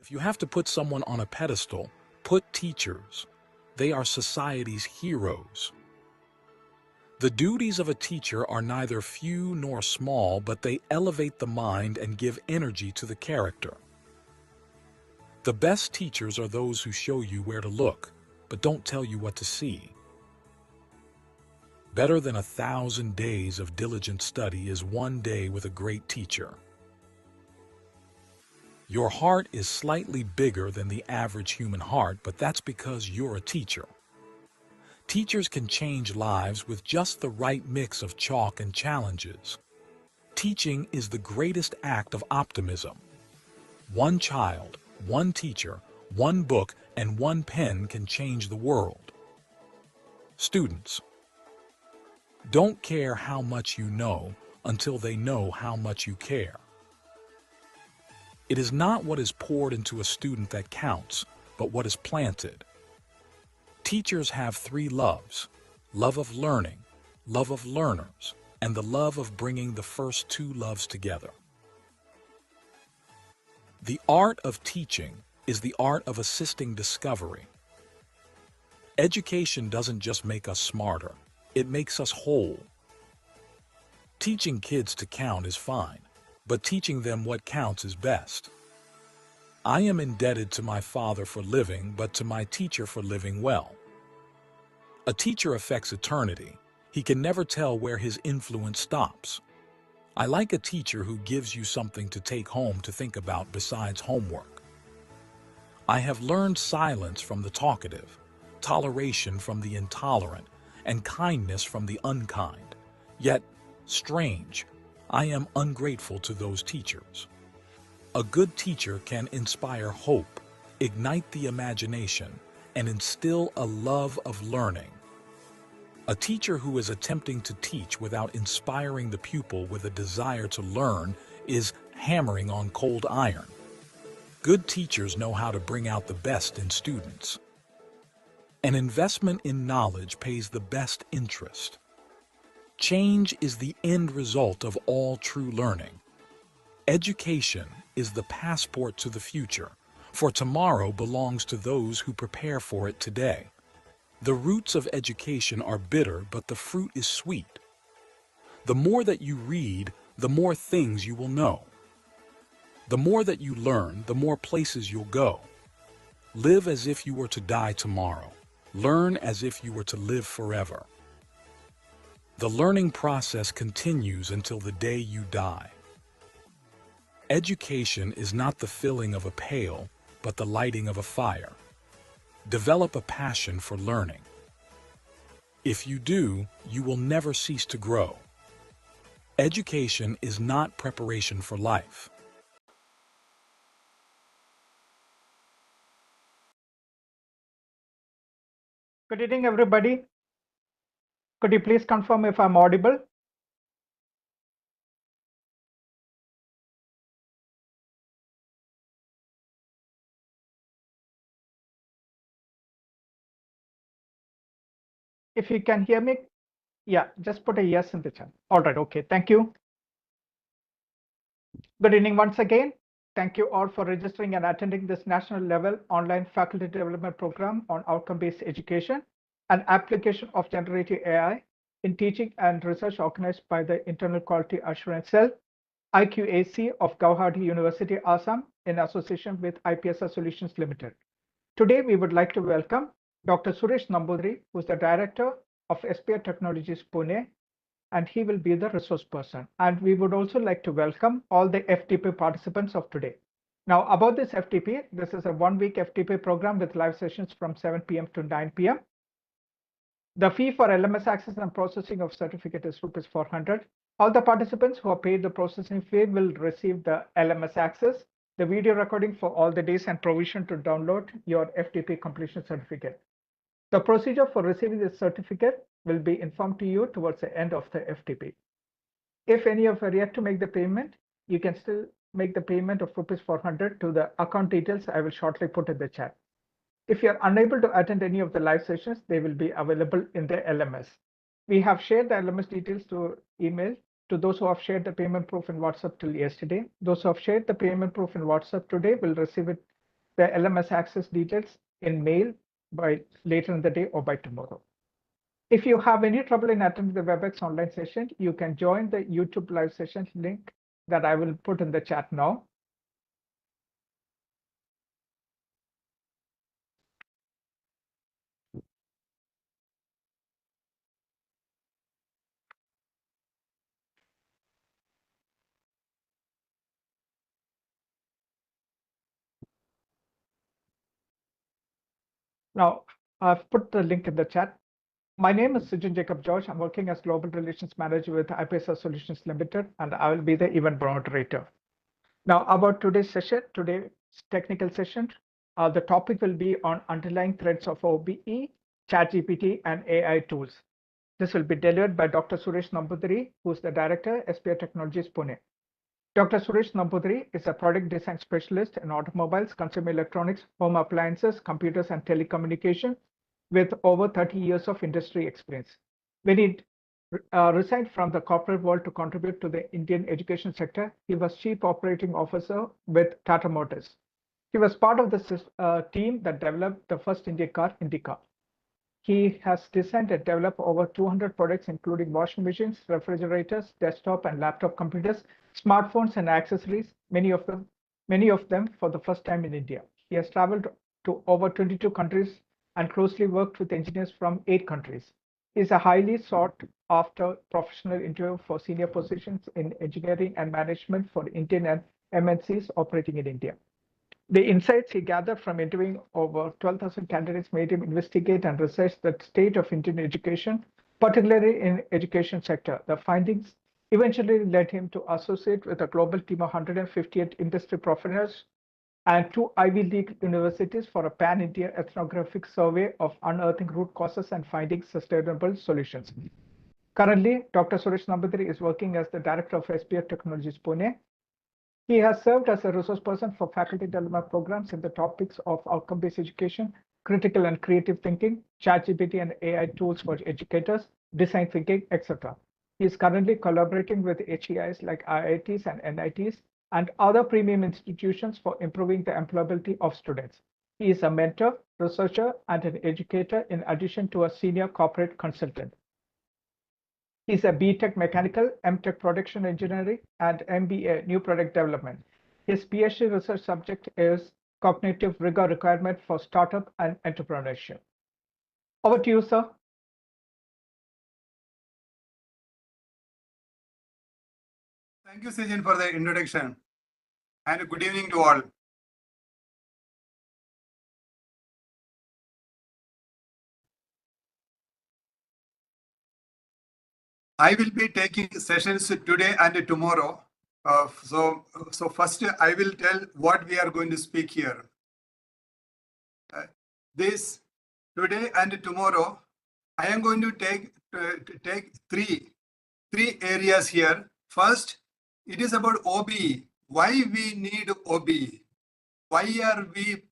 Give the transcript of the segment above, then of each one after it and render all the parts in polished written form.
If you have to put someone on a pedestal, put teachers. They are society's heroes. The duties of a teacher are neither few nor small, but they elevate the mind and give energy to the character. The best teachers are those who show you where to look, but don't tell you what to see. Better than 1,000 days of diligent study is one day with a great teacher. Your heart is slightly bigger than the average human heart, but that's because you're a teacher. Teachers can change lives with just the right mix of chalk and challenges. Teaching is the greatest act of optimism. One child, one teacher, one book, and one pen can change the world. Students, don't care how much you know until they know how much you care. It is not what is poured into a student that counts, but what is planted. Teachers have 3 loves: love of learning, love of learners, and the love of bringing the first 2 loves together. The art of teaching is the art of assisting discovery. Education doesn't just make us smarter, it makes us whole. Teaching kids to count is fine, but teaching them what counts is best. I am indebted to my father for living, but to my teacher for living well. A teacher affects eternity. He can never tell where his influence stops. I like a teacher who gives you something to take home to think about besides homework. I have learned silence from the talkative, toleration from the intolerant, and kindness from the unkind. Yet, strange, I am ungrateful to those teachers. A good teacher can inspire hope, ignite the imagination, and instill a love of learning. A teacher who is attempting to teach without inspiring the pupil with a desire to learn is hammering on cold iron. Good teachers know how to bring out the best in students. An investment in knowledge pays the best interest. Change is the end result of all true learning. Education is the passport to the future, for tomorrow belongs to those who prepare for it today. The roots of education are bitter, but the fruit is sweet. The more that you read, the more things you will know. The more that you learn, the more places you'll go. Live as if you were to die tomorrow. Learn as if you were to live forever. The learning process continues until the day you die. Education is not the filling of a pail, but the lighting of a fire. Develop a passion for learning. If you do, you will never cease to grow. Education is not preparation for life. Good evening, everybody. Could you please confirm if I'm audible? If you can hear me, yeah, just put a yes in the chat. All right, okay, thank you. Good evening once again. Thank you all for registering and attending this national level online faculty development program on outcome-based education and application of generative AI in teaching and research organized by the Internal Quality Assurance Cell, IQAC of Gauhati University, Assam, in association with IPSR Solutions Limited. Today, we would like to welcome Dr. Suresh Nambudri, who is the Director of SPI Technologies Pune, and he will be the resource person. And we would also like to welcome all the FTP participants of today. Now, about this FTP, this is a one-week FTP program with live sessions from 7 p.m. to 9 p.m. The fee for LMS access and processing of certificate is rupees 400. All the participants who have paid the processing fee will receive the LMS access, the video recording for all the days, and provision to download your FTP completion certificate. The procedure for receiving this certificate will be informed to you towards the end of the FTP. If any of you are yet to make the payment, you can still make the payment of rupees 400 to the account details I will shortly put in the chat. If you're unable to attend any of the live sessions, they will be available in the LMS. We have shared the LMS details to email to those who have shared the payment proof in WhatsApp till yesterday. Those who have shared the payment proof in WhatsApp today will receive it the LMS access details in mail by later in the day or by tomorrow. If you have any trouble in attending the WebEx online session, you can join the YouTube live session link that I will put in the chat now. Now, I've put the link in the chat. My name is Sujin Jacob George. I'm working as Global Relations Manager with IPSR Solutions Limited, and I will be the event moderator. Now, about today's session, today's technical session, the topic will be on underlying threads of OBE, ChatGPT, and AI tools. This will be delivered by Dr. Suresh Nambudiri, who's the Director, SPI Technologies, Pune. Dr. Suresh Nambudiri is a product design specialist in automobiles, consumer electronics, home appliances, computers, and telecommunication with over 30 years of industry experience. When he resigned from the corporate world to contribute to the Indian education sector, he was Chief Operating Officer with Tata Motors. He was part of the team that developed the first Indian car, IndyCar. He has designed and developed over 200 products, including washing machines, refrigerators, desktop and laptop computers, smartphones, and accessories, many of them for the first time in India. He has traveled to over 22 countries and closely worked with engineers from 8 countries. He is a highly sought after professional interview for senior positions in engineering and management for Indian and MNCs operating in India. The insights he gathered from interviewing over 12,000 candidates made him investigate and research the state of Indian education, particularly in education sector. The findings eventually led him to associate with a global team of 158 industry professionals and 2 Ivy League universities for a pan-India ethnographic survey of unearthing root causes and finding sustainable solutions. Currently, Dr. Suresh Nambudiri is working as the Director of SPI Technologies, Pune. He has served as a resource person for faculty development programs in the topics of outcome-based education, critical and creative thinking, ChatGPT and AI tools for educators, design thinking, etc. He is currently collaborating with HEIs like IITs and NITs and other premium institutions for improving the employability of students. He is a mentor, researcher, and an educator in addition to a senior corporate consultant. He's a BTech Mechanical, MTech Production Engineering, and MBA New Product Development. His PhD research subject is cognitive rigor requirement for startup and entrepreneurship. Over to you, sir. Thank you, Sujin, for the introduction, and good evening to all. I will be taking sessions today and tomorrow. So first I will tell what we are going to speak here. This today and tomorrow, I am going to take three areas here. First, it is about OBE. Why we need OBE? Why are we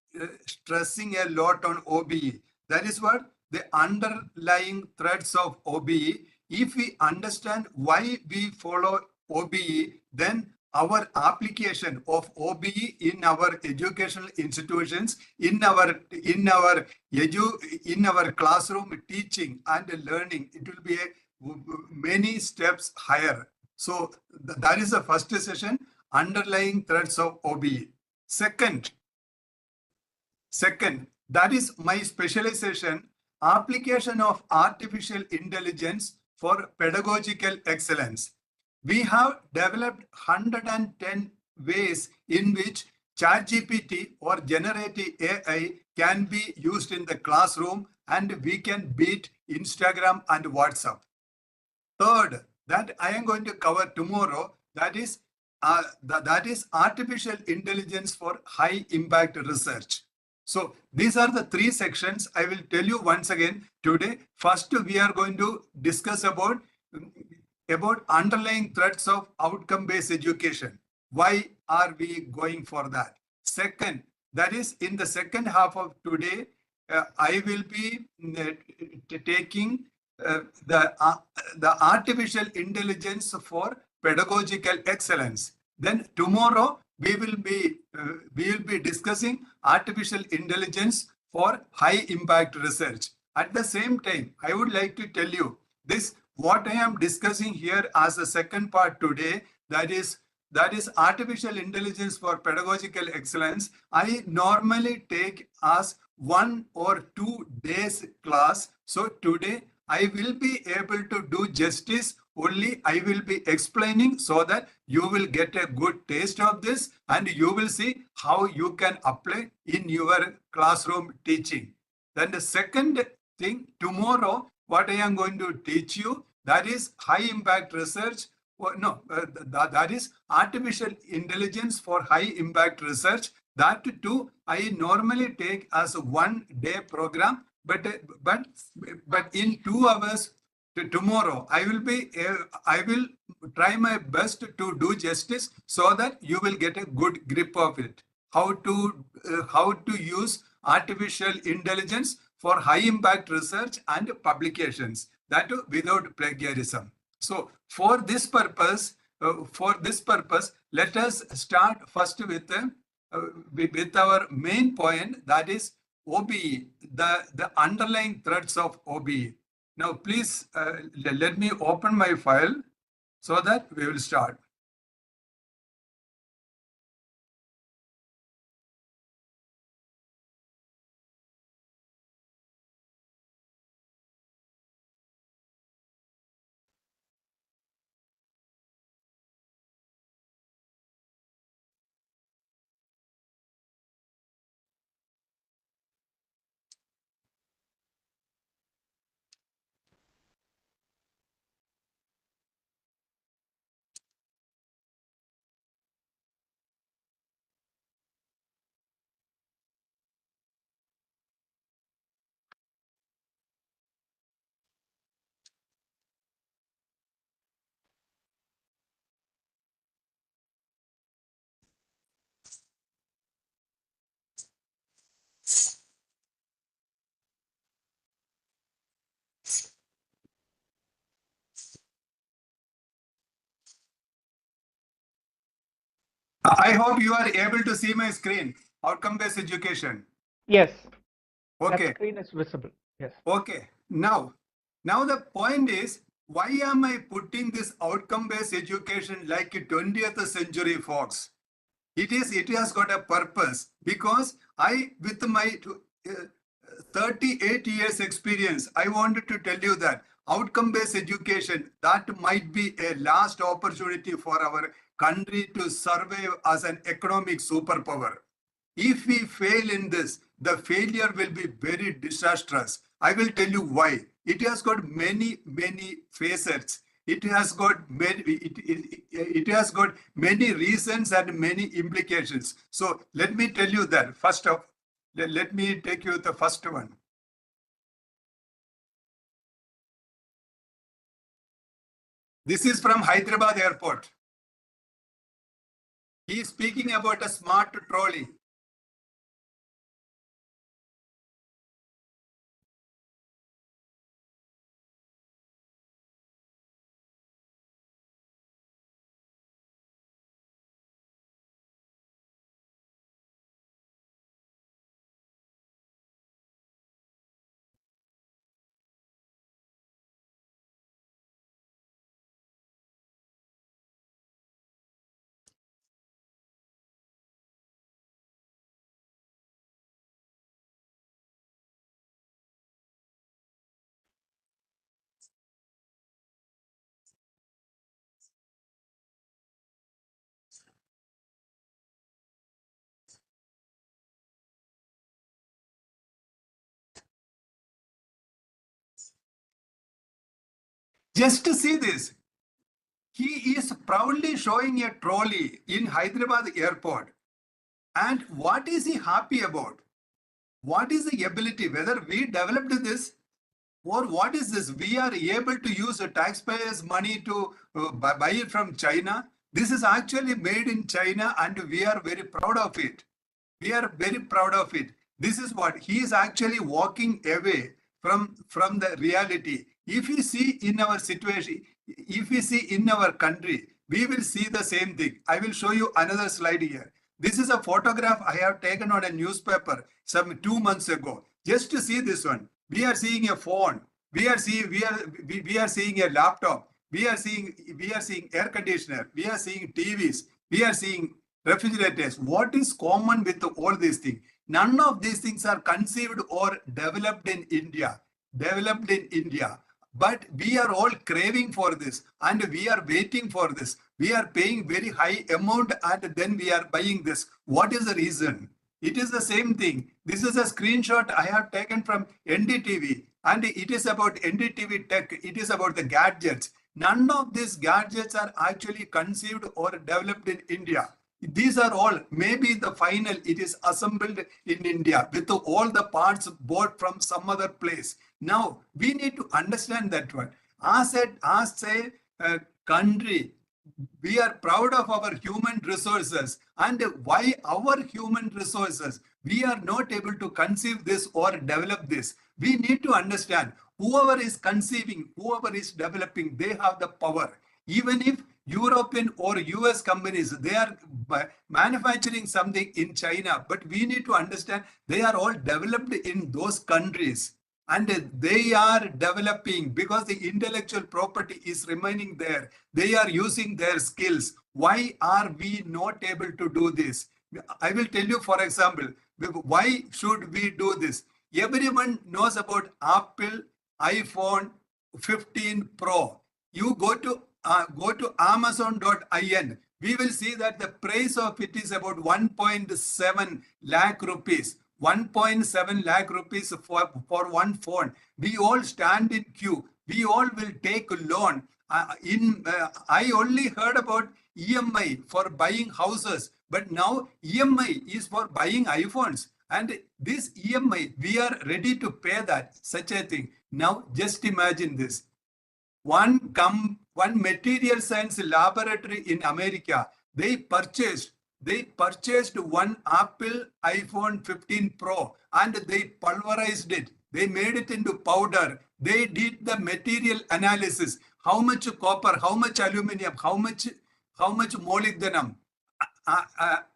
stressing a lot on OBE? That is what the underlying threads of OBE. If we understand why we follow OBE, then our application of OBE in our educational institutions, in our classroom teaching and learning, it will be many steps higher. So that is the first session, underlying threads of OBE. Second, that is my specialization, application of artificial intelligence for pedagogical excellence. We have developed 110 ways in which ChatGPT or generative AI can be used in the classroom, and we can beat Instagram and WhatsApp. Third, that I am going to cover tomorrow, that is artificial intelligence for high impact research. So these are the three sections. I will tell you once again today. First, we are going to discuss about underlying threads of outcome-based education. Why are we going for that? Second, that is in the second half of today, I will be taking the artificial intelligence for pedagogical excellence. Then tomorrow we will be discussing artificial intelligence for high impact research. At the same time, I would like to tell you this, what I am discussing here as a second part today, that is artificial intelligence for pedagogical excellence. I normally take as 1 or 2 days class. So today I will be able to do justice. Only I will be explaining so that you will get a good taste of this and you will see how you can apply in your classroom teaching. Then the second thing, tomorrow, what I am going to teach you, that is high impact research. That is artificial intelligence for high impact research. That too, I normally take as a 1 day program, but in 2 hours tomorrow, I will try my best to do justice so that you will get a good grip of it. How to use artificial intelligence for high impact research and publications, that too without plagiarism. So for this purpose, let us start first with our main point, that is OBE, the underlying threads of OBE. Now, please let me open my file so that we will start. I hope you are able to see my screen, outcome-based education. Yes. Okay. That screen is visible. Yes. Okay. Now the point is, why am I putting this outcome-based education like a 20th century fox? It has got a purpose, because I, with my 38 years experience, I wanted to tell you that outcome-based education, that might be a last opportunity for our country to survive as an economic superpower. If we fail in this, the failure will be very disastrous. I will tell you why. It has got many facets. It has got many reasons and many implications. So let me tell you that. First off, let me take you the first one. This is from Hyderabad airport. He is speaking about a smart trolley. Just to see this, he is proudly showing a trolley in Hyderabad airport. And what is he happy about? What is the ability? Whether we developed this, or what is this? We are able to use the taxpayers' money to buy it from China. This is actually made in China, and we are very proud of it. We are very proud of it. This is what he is actually walking away from the reality. If you see in our situation, if we see in our country, we will see the same thing. I will show you another slide here. This is a photograph I have taken on a newspaper some 2 months ago. Just to see this one, we are seeing a phone. We are seeing a laptop. We are seeing air conditioner. We are seeing TVs. We are seeing refrigerators. What is common with all these things? None of these things are conceived or developed in India. Developed in India. But we are all craving for this and we are waiting for this. We are paying very high amount and then we are buying this. What is the reason? It is the same thing. This is a screenshot I have taken from NDTV and it is about NDTV tech. It is about the gadgets. None of these gadgets are actually conceived or developed in India. These are all, maybe the final, it is assembled in India with all the parts bought from some other place. Now, we need to understand that one. As a country, we are proud of our human resources. And why our human resources? We are not able to conceive this or develop this. We need to understand whoever is conceiving, whoever is developing, they have the power. Even if European or US companies, they are manufacturing something in China, but we need to understand they are all developed in those countries and they are developing because the intellectual property is remaining there. They are using their skills. Why are we not able to do this? I will tell you, for example, why should we do this? Everyone knows about Apple iPhone 15 Pro. You go to Amazon.in. We will see that the price of it is about 1.7 lakh rupees. 1.7 lakh rupees for one phone. We all stand in queue. We all will take a loan. I only heard about EMI for buying houses, but now EMI is for buying iPhones. And this EMI, we are ready to pay that, such a thing. Now, just imagine this. One material science laboratory in America, they purchased one Apple iPhone 15 Pro and they pulverized it. They made it into powder. They did the material analysis. How much copper, how much aluminum, how much molybdenum,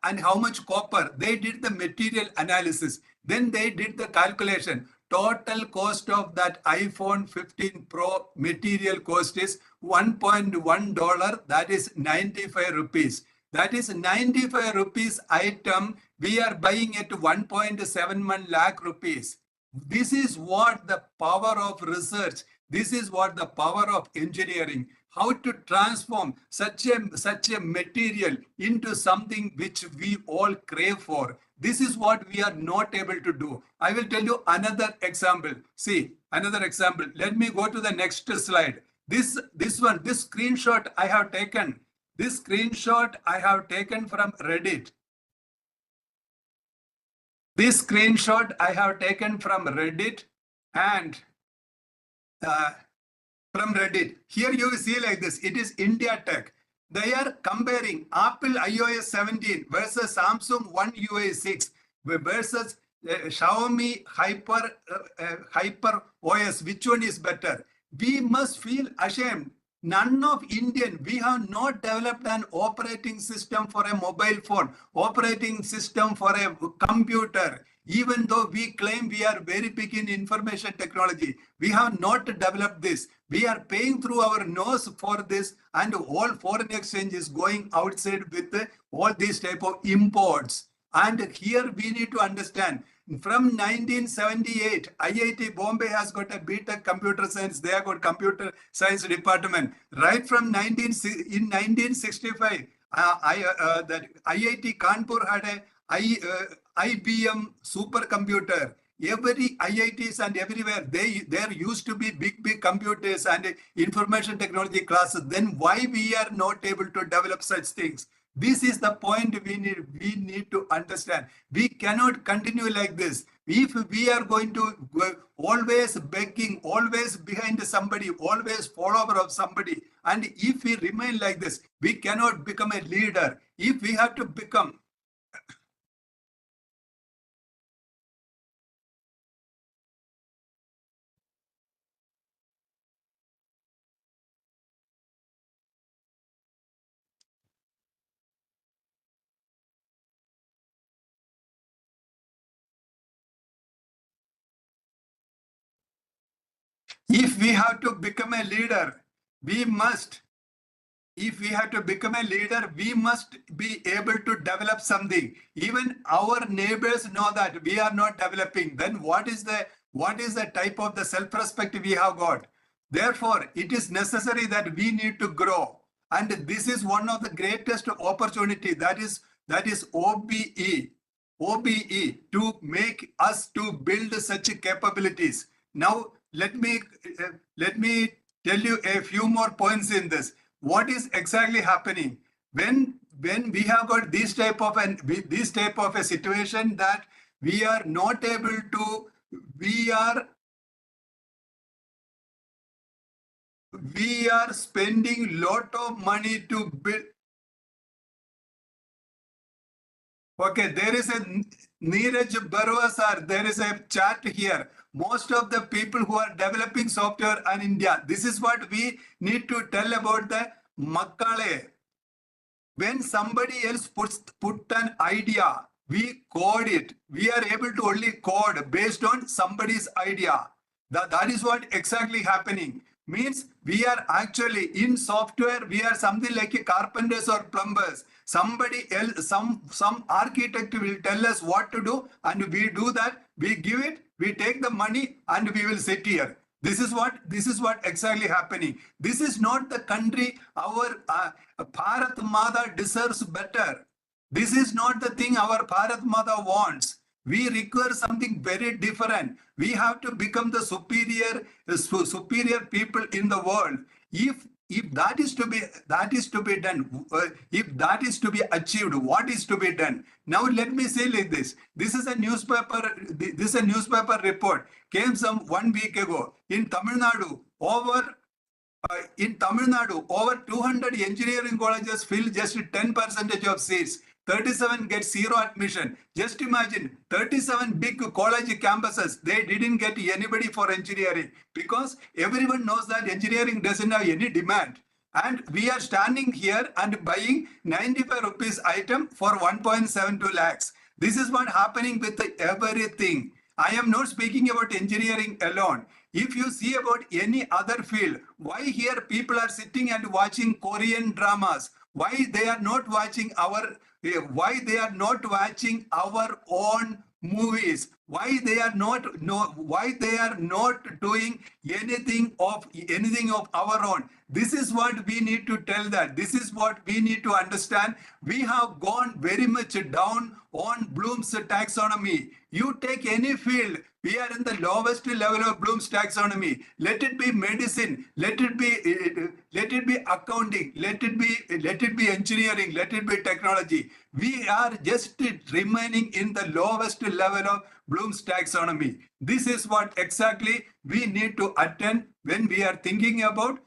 and how much copper. They did the material analysis. Then they did the calculation. Total cost of that iPhone 15 Pro material cost is $1.1. That is 95 rupees. That is 95 rupees item. We are buying it 1.71 lakh rupees. This is what the power of research. This is what the power of engineering. How to transform such a material into something which we all crave for. This is what we are not able to do. I will tell you another example. See, another example. Let me go to the next slide. This screenshot I have taken. This screenshot I have taken from Reddit. This screenshot I have taken from Reddit and from Reddit. Here you will see like this. It is India Tech. They are comparing Apple iOS 17 versus Samsung One UI 6 versus Xiaomi Hyper OS. Which one is better? We must feel ashamed. None of Indian, we have not developed an operating system for a mobile phone, operating system for a computer. Even though we claim we are very big in information technology, we have not developed this. We are paying through our nose for this, and all foreign exchange is going outside with all these type of imports. And here we need to understand, from 1978, IIT Bombay has got a BTech computer science. They have got computer science department. Right from 1965, that IIT Kanpur had a IBM supercomputer. Every IITs and everywhere, there used to be big computers and information technology classes. Then why we are not able to develop such things? This is the point we need to understand. We cannot continue like this. If we are going to always begging, always behind somebody, always follower of somebody, and if we remain like this, we cannot become a leader. If we have to become If we have to become a leader, we must, if we have to become a leader, we must be able to develop something. Even our neighbors know that we are not developing. Then what is the type of the self-respect we have got? Therefore, it is necessary that we need to grow. And this is one of the greatest opportunity, that is OBE. OBE, to make us to build such capabilities. Now, let me tell you a few more points in this. What is exactly happening when we have got this type of a situation that we are not able to, we are spending lot of money to build. Okay, there is a Neeraj Barua sir, there is a chat here. Most of the people who are developing software in India, this is what we need to tell about the Makkale. When somebody else put an idea, we code it. We are able to only code based on somebody's idea. That is what exactly happening. Means we are actually in software, we are something like a carpenters or plumbers. Somebody else, some architect will tell us what to do, and we do that. We give it, we take the money, and we will sit here. This is what exactly happening. This is not the country. Our Bharat Mata deserves better. This is not the thing our Bharat Mata wants. We require something very different. We have to become the superior people in the world. If that is to be done, if that is to be achieved, what is to be done? Now let me say like this. This is a newspaper report came some 1 week ago. In Tamil Nadu, over 200 engineering colleges fill just 10% of seats. 37 get zero admission. Just imagine, 37 big college campuses, they didn't get anybody for engineering because everyone knows that engineering doesn't have any demand. And we are standing here and buying 95 rupees item for 1.72 lakhs. This is what happening with everything. I am not speaking about engineering alone. If you see about any other field, why here people are sitting and watching Korean dramas? Why they are not watching our own movies? Why they are not doing anything of our own? This is what we need to tell that. This is what we need to understand. We have gone very much down on Bloom's taxonomy. You take any field, we are in the lowest level of Bloom's taxonomy. Let it be medicine, let it be accounting, let it be engineering, let it be technology. We are just remaining in the lowest level of Bloom's taxonomy. This is what exactly we need to attend when we are thinking about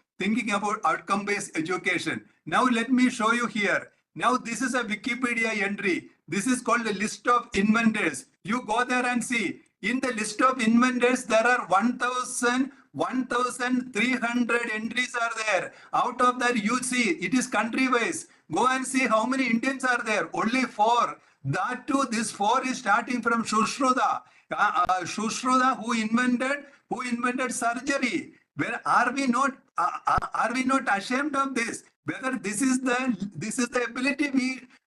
outcome-based education. Now let me show you here. Now this is a Wikipedia entry. This is called the list of inventors. You go there and see. In the list of inventors, there are 1,300 entries are there. Out of that, you see, it is country-wise. Go and see how many Indians are there. Only 4. That too, this 4 is starting from Shushruta. Shushruta, who invented surgery. Where are we not ashamed of this? Whether this is the ability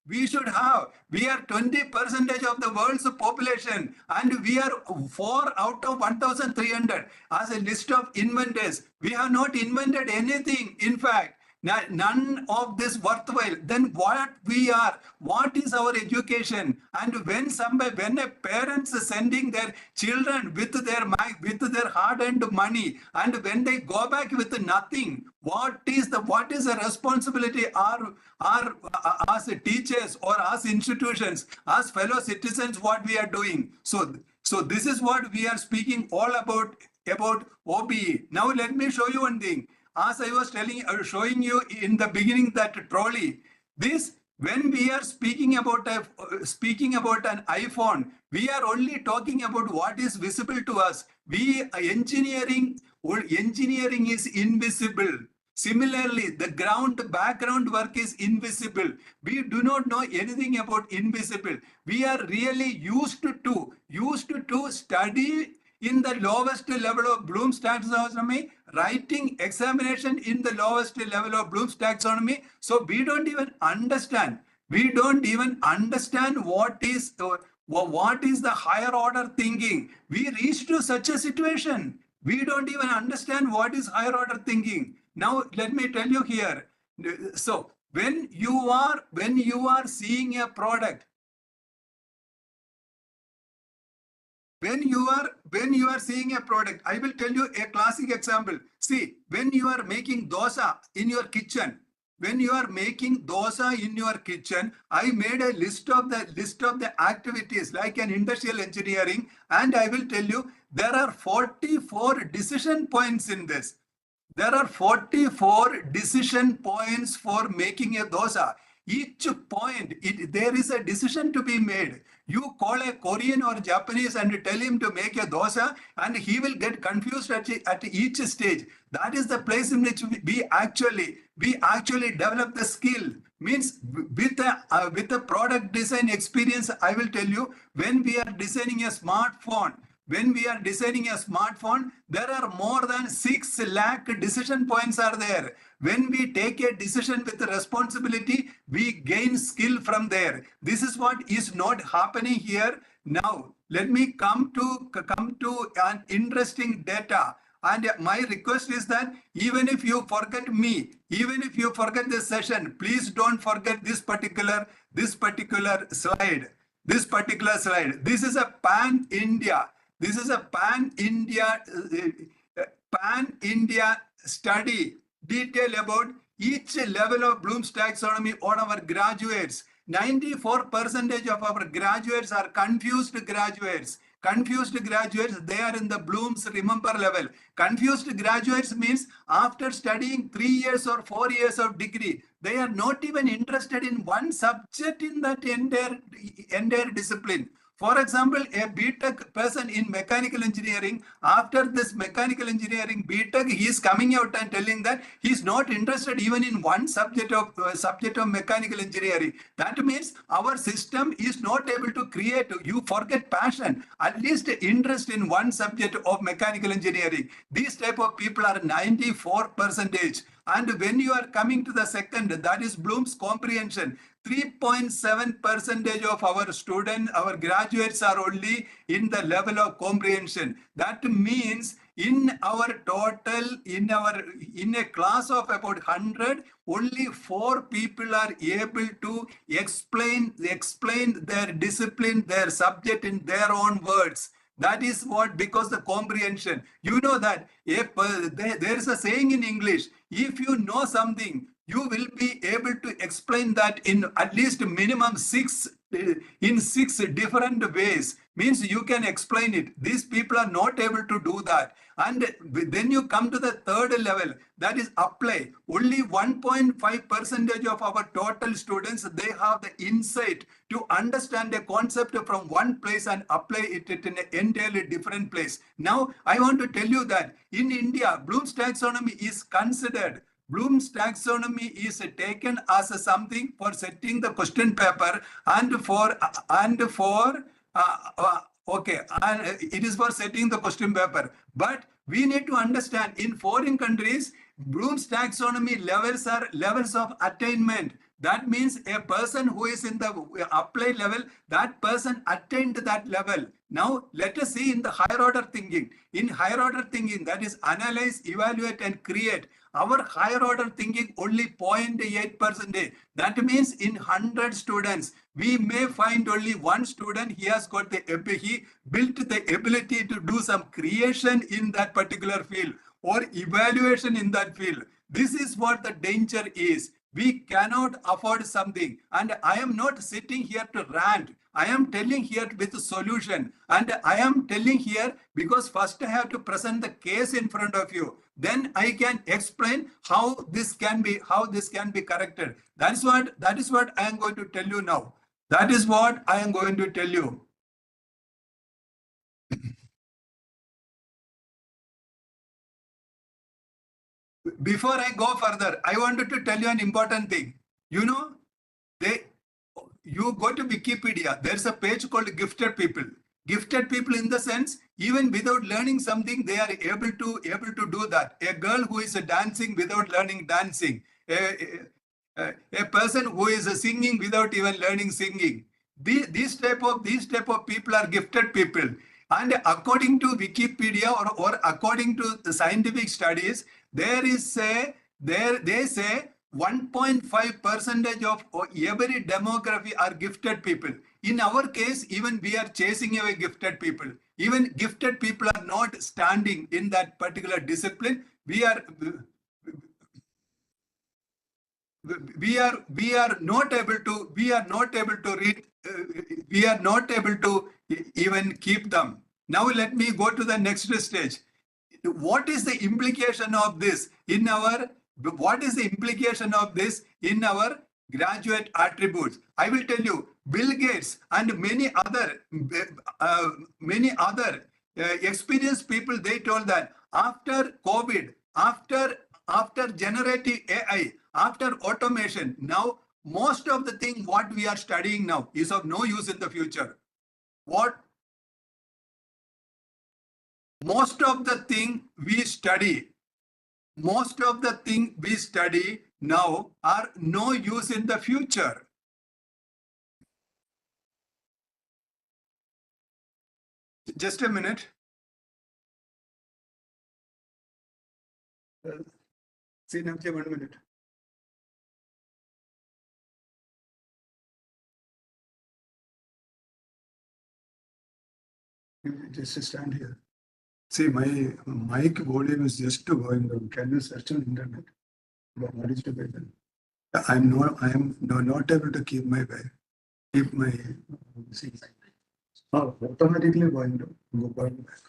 we should have. We are 20% of the world's population, and we are 4 out of 1,300 as a list of inventors. We have not invented anything. In fact, none of this worthwhile. Then what we are? What is our education? And when a parents is sending their children with their hard-earned money, and when they go back with nothing, what is the responsibility as teachers or as institutions, as fellow citizens, what we are doing? So this is what we are speaking all about OBE. Now let me show you one thing. As I was showing you in the beginning, that trolley, when we are speaking about an iPhone, we are only talking about what is visible to us. Engineering is invisible. Similarly, the background work is invisible. We do not know anything about invisible. We are really used to study in the lowest level of Bloom's taxonomy, writing examination in the lowest level of Bloom's taxonomy. So we don't even understand. We don't even understand what is the higher order thinking. We reach to such a situation. We don't even understand what is higher order thinking. Now let me tell you here. So when you are seeing a product, when you are seeing a product, I will tell you a classic example. See, when you are making dosa in your kitchen, I made a list of the activities like an industrial engineering, and I will tell you there are 44 decision points in this. There are 44 decision points for making a dosa. Each point, there is a decision to be made. You call a Korean or Japanese and tell him to make a dosa, and he will get confused at each stage. That is the place in which we actually develop the skill. Means with the product design experience, I will tell you, when we are designing a smartphone, there are more than 6 lakh decision points are there. When we take a decision with responsibility, we gain skill from there. This is what is not happening here. Now, let me come to an interesting data. And my request is that even if you forget me, even if you forget this session, please don't forget this particular slide. This is a pan-India. This is a pan-India study, detail about each level of Bloom's taxonomy on our graduates. 94% of our graduates are confused graduates. They are in the Bloom's remember level. Confused graduates means after studying 3 years or 4 years of degree, they are not even interested in one subject in that entire discipline. For example, a BTech person in mechanical engineering, after this mechanical engineering BTech, he is coming out and telling that he is not interested even in one subject of mechanical engineering. That means our system is not able to create. You forget passion, at least interest in one subject of mechanical engineering. These type of people are 94%. And when you are coming to the second, that is Bloom's comprehension, 3.7% of our graduates are only in the level of comprehension. That means in our total, in a class of about 100, only 4 people are able to explain their discipline, their subject in their own words. That is what, because the comprehension. You know that there is a saying in English, if you know something, you will be able to explain that in at least minimum 6 different ways. Means you can explain it. These people are not able to do that. And then you come to the third level, that is apply. Only 1.5% of our total students, they have the insight to understand a concept from one place and apply it in an entirely different place. Now, I want to tell you that in India, Bloom's taxonomy is considered. Bloom's taxonomy is taken as something for setting the question paper and it is for setting the question paper. But we need to understand, in foreign countries, Bloom's taxonomy levels are levels of attainment. That means a person who is in the applied level, that person attained that level. Now, let us see in the higher order thinking. In higher order thinking, that is analyze, evaluate, and create. Our higher order thinking only 0.8%. That means in 100 students, we may find only one student, he built the ability to do some creation in that particular field or evaluation in that field. This is what the danger is. We cannot afford something. And I am not sitting here to rant. I am telling here with a solution. And I am telling here because first I have to present the case in front of you. Then I can explain how this can be corrected. That is what I am going to tell you now. That is what I am going to tell you. Before I go further, I wanted to tell you an important thing. You know, you go to Wikipedia, there's a page called Gifted People. Gifted people in the sense, even without learning something, they are able to do that. A girl who is dancing without learning dancing, a person who is singing without even learning singing. These type of people are gifted people. And according to Wikipedia or according to the scientific studies, they say 1.5% of every demography are gifted people. In our case, even we are chasing away gifted people. Even gifted people are not standing in that particular discipline. We are not able to read, we are not able to even keep them. Now let me go to the next stage. What is the implication of this in our graduate attributes? I will tell you, Bill Gates and many other experienced people, they told that after COVID, after generative AI, after automation, now most of the thing what we are studying now is of no use in the future. Most of the thing we study now are no use in the future. Just a minute. See, now 1 minute. Just stand here. See, my mic volume is just going down. Can you search on internet? What is the button? I am not able to keep my see. Oh, automatically going down, going back.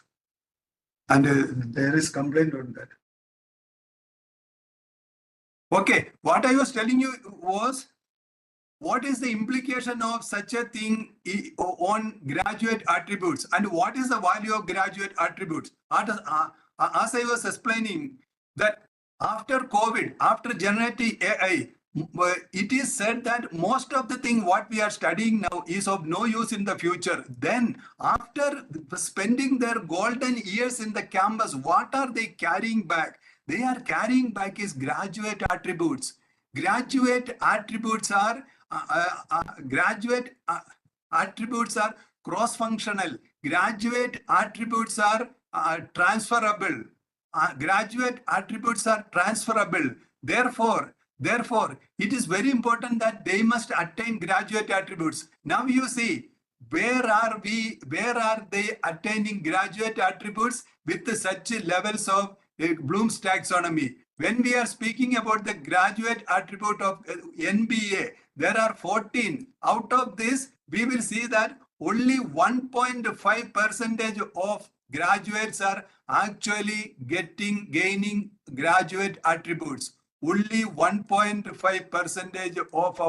And there is complaint on that. Okay, what I was telling you was, what is the implication of such a thing on graduate attributes, and what is the value of graduate attributes? As I was explaining, that after COVID, after generative AI, it is said that most of the thing what we are studying now is of no use in the future. Then after spending their golden years in the campus, what are they carrying back? They are carrying back is graduate attributes. Graduate attributes are cross-functional. Graduate attributes are transferable. Graduate attributes are transferable. Therefore, it is very important that they must attain graduate attributes. Now you see, where are they attaining graduate attributes with such levels of Bloom's taxonomy? When we are speaking about the graduate attribute of NBA, there are 14. Out of this, we will see that only 1.5% of graduates are actually gaining graduate attributes. Only 1.5% of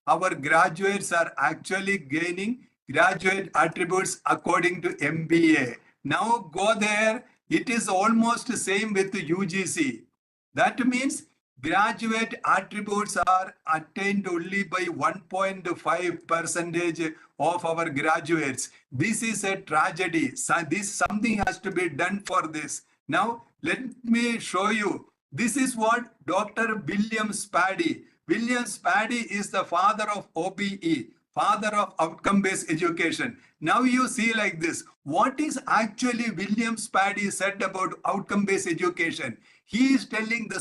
our graduates are actually gaining graduate attributes according to MBA. Now go there. It is almost the same with the UGC. That means graduate attributes are attained only by 1.5% of our graduates. This is a tragedy. Something has to be done for this. Now, let me show you. This is what Dr. William Spady. William Spady is the father of OBE, father of outcome-based education. Now you see like this. What is actually William Spady said about outcome-based education? He is telling the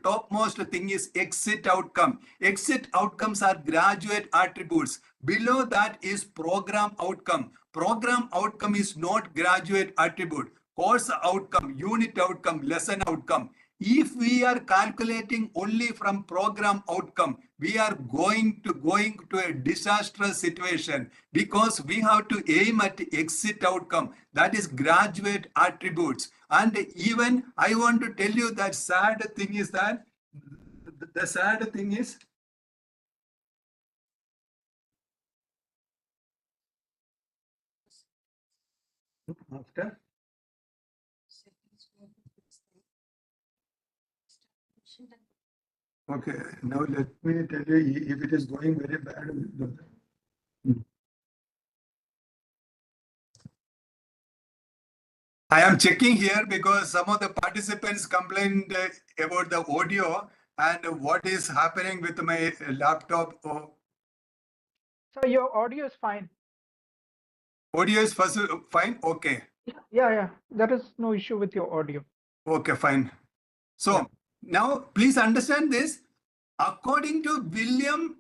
topmost thing is exit outcome. Exit outcomes are graduate attributes. Below that is program outcome. Program outcome is not graduate attribute. Course outcome, unit outcome, lesson outcome. If we are calculating only from program outcome, we are going to a disastrous situation, because we have to aim at exit outcome, that is graduate attributes. And even I want to tell you that sad thing is that the sad thing is after. Okay, now let me tell you, if it is going very bad, I am checking here because some of the participants complained about the audio and what is happening with my laptop. Oh, So your audio is fine. audio is first fine. Okay. Yeah. There is no issue with your audio. Okay, fine. So Yeah. now please understand this. According to William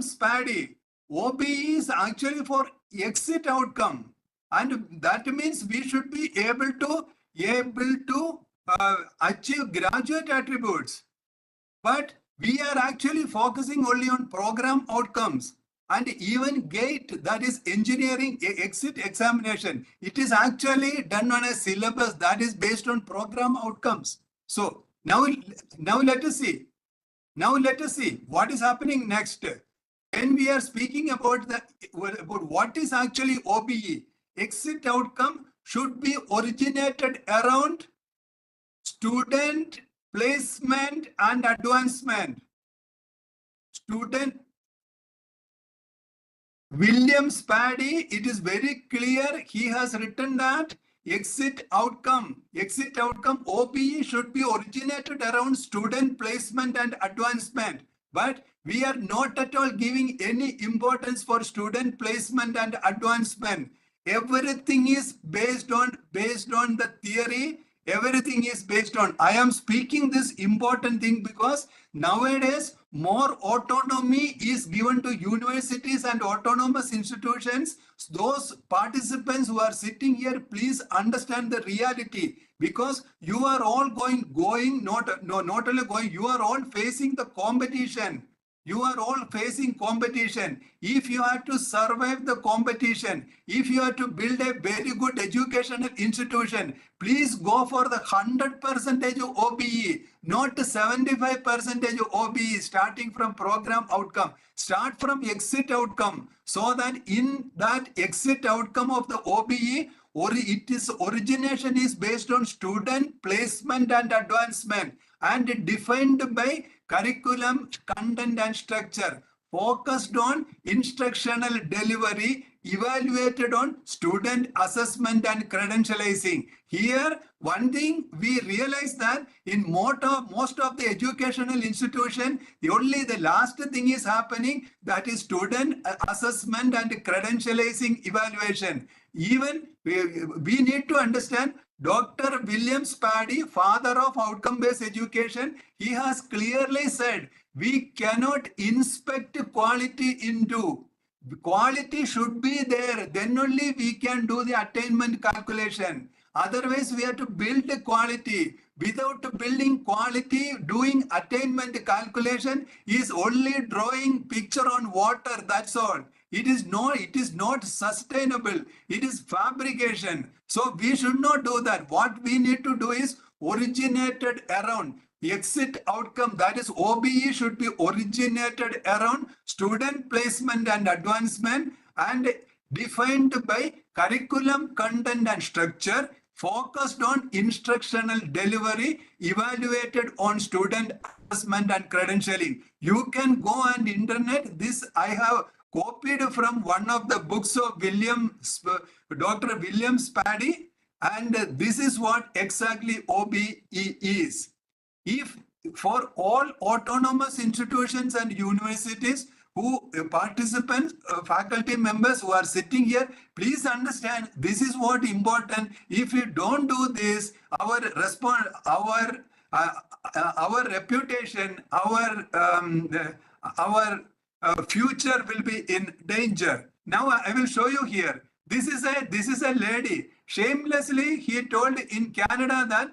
Spady, OBE is actually for exit outcome, and that means we should be able to achieve graduate attributes. But we are actually focusing only on program outcomes. And even GATE, that is engineering exit examination, it is actually done on a syllabus that is based on program outcomes. So now let us see. Now let us see what is happening next. When we are speaking about what is actually OBE, exit outcome should be originated around student placement and advancement. Student William Spady, it is very clear. He has written that exit outcome OBE should be originated around student placement and advancement. But we are not at all giving any importance for student placement and advancement. Everything is based on the theory. Everything is based on. I am speaking this important thing because nowadays more autonomy is given to universities and autonomous institutions. Those participants who are sitting here, please understand the reality, because you are all not only going, you are all facing the competition. You are all facing competition. If you have to survive the competition, if you have to build a very good educational institution, please go for the 100% OBE, not 75% OBE, starting from program outcome. Start from exit outcome, so that in that exit outcome of the OBE, or its origination is based on student placement and advancement, and defined by curriculum, content and structure, focused on instructional delivery, evaluated on student assessment and credentializing. Here, one thing we realize that in most of the educational institution, the last thing is happening, that is student assessment and credentializing evaluation. Even we need to understand Dr. William Spady, father of outcome-based education, he has clearly said we cannot inspect quality into. Quality should be there, then only we can do the attainment calculation. Otherwise, we have to build the quality. Without building quality, doing attainment calculation is only drawing picture on water, that's all. It is not sustainable. It is fabrication. So we should not do that. What we need to do is originated around exit outcome, that is OBE, should be originated around student placement and advancement, and defined by curriculum, content and structure, focused on instructional delivery, evaluated on student assessment and credentialing. You can go on internet. This I have copied from one of the books of Dr. William Spady, and this is what exactly OBE is. If for all autonomous institutions and universities who participants, faculty members who are sitting here, please understand this is what important. If you don't do this, our reputation, our future will be in danger. Now I will show you here. This is a lady. Shamelessly, he told in Canada that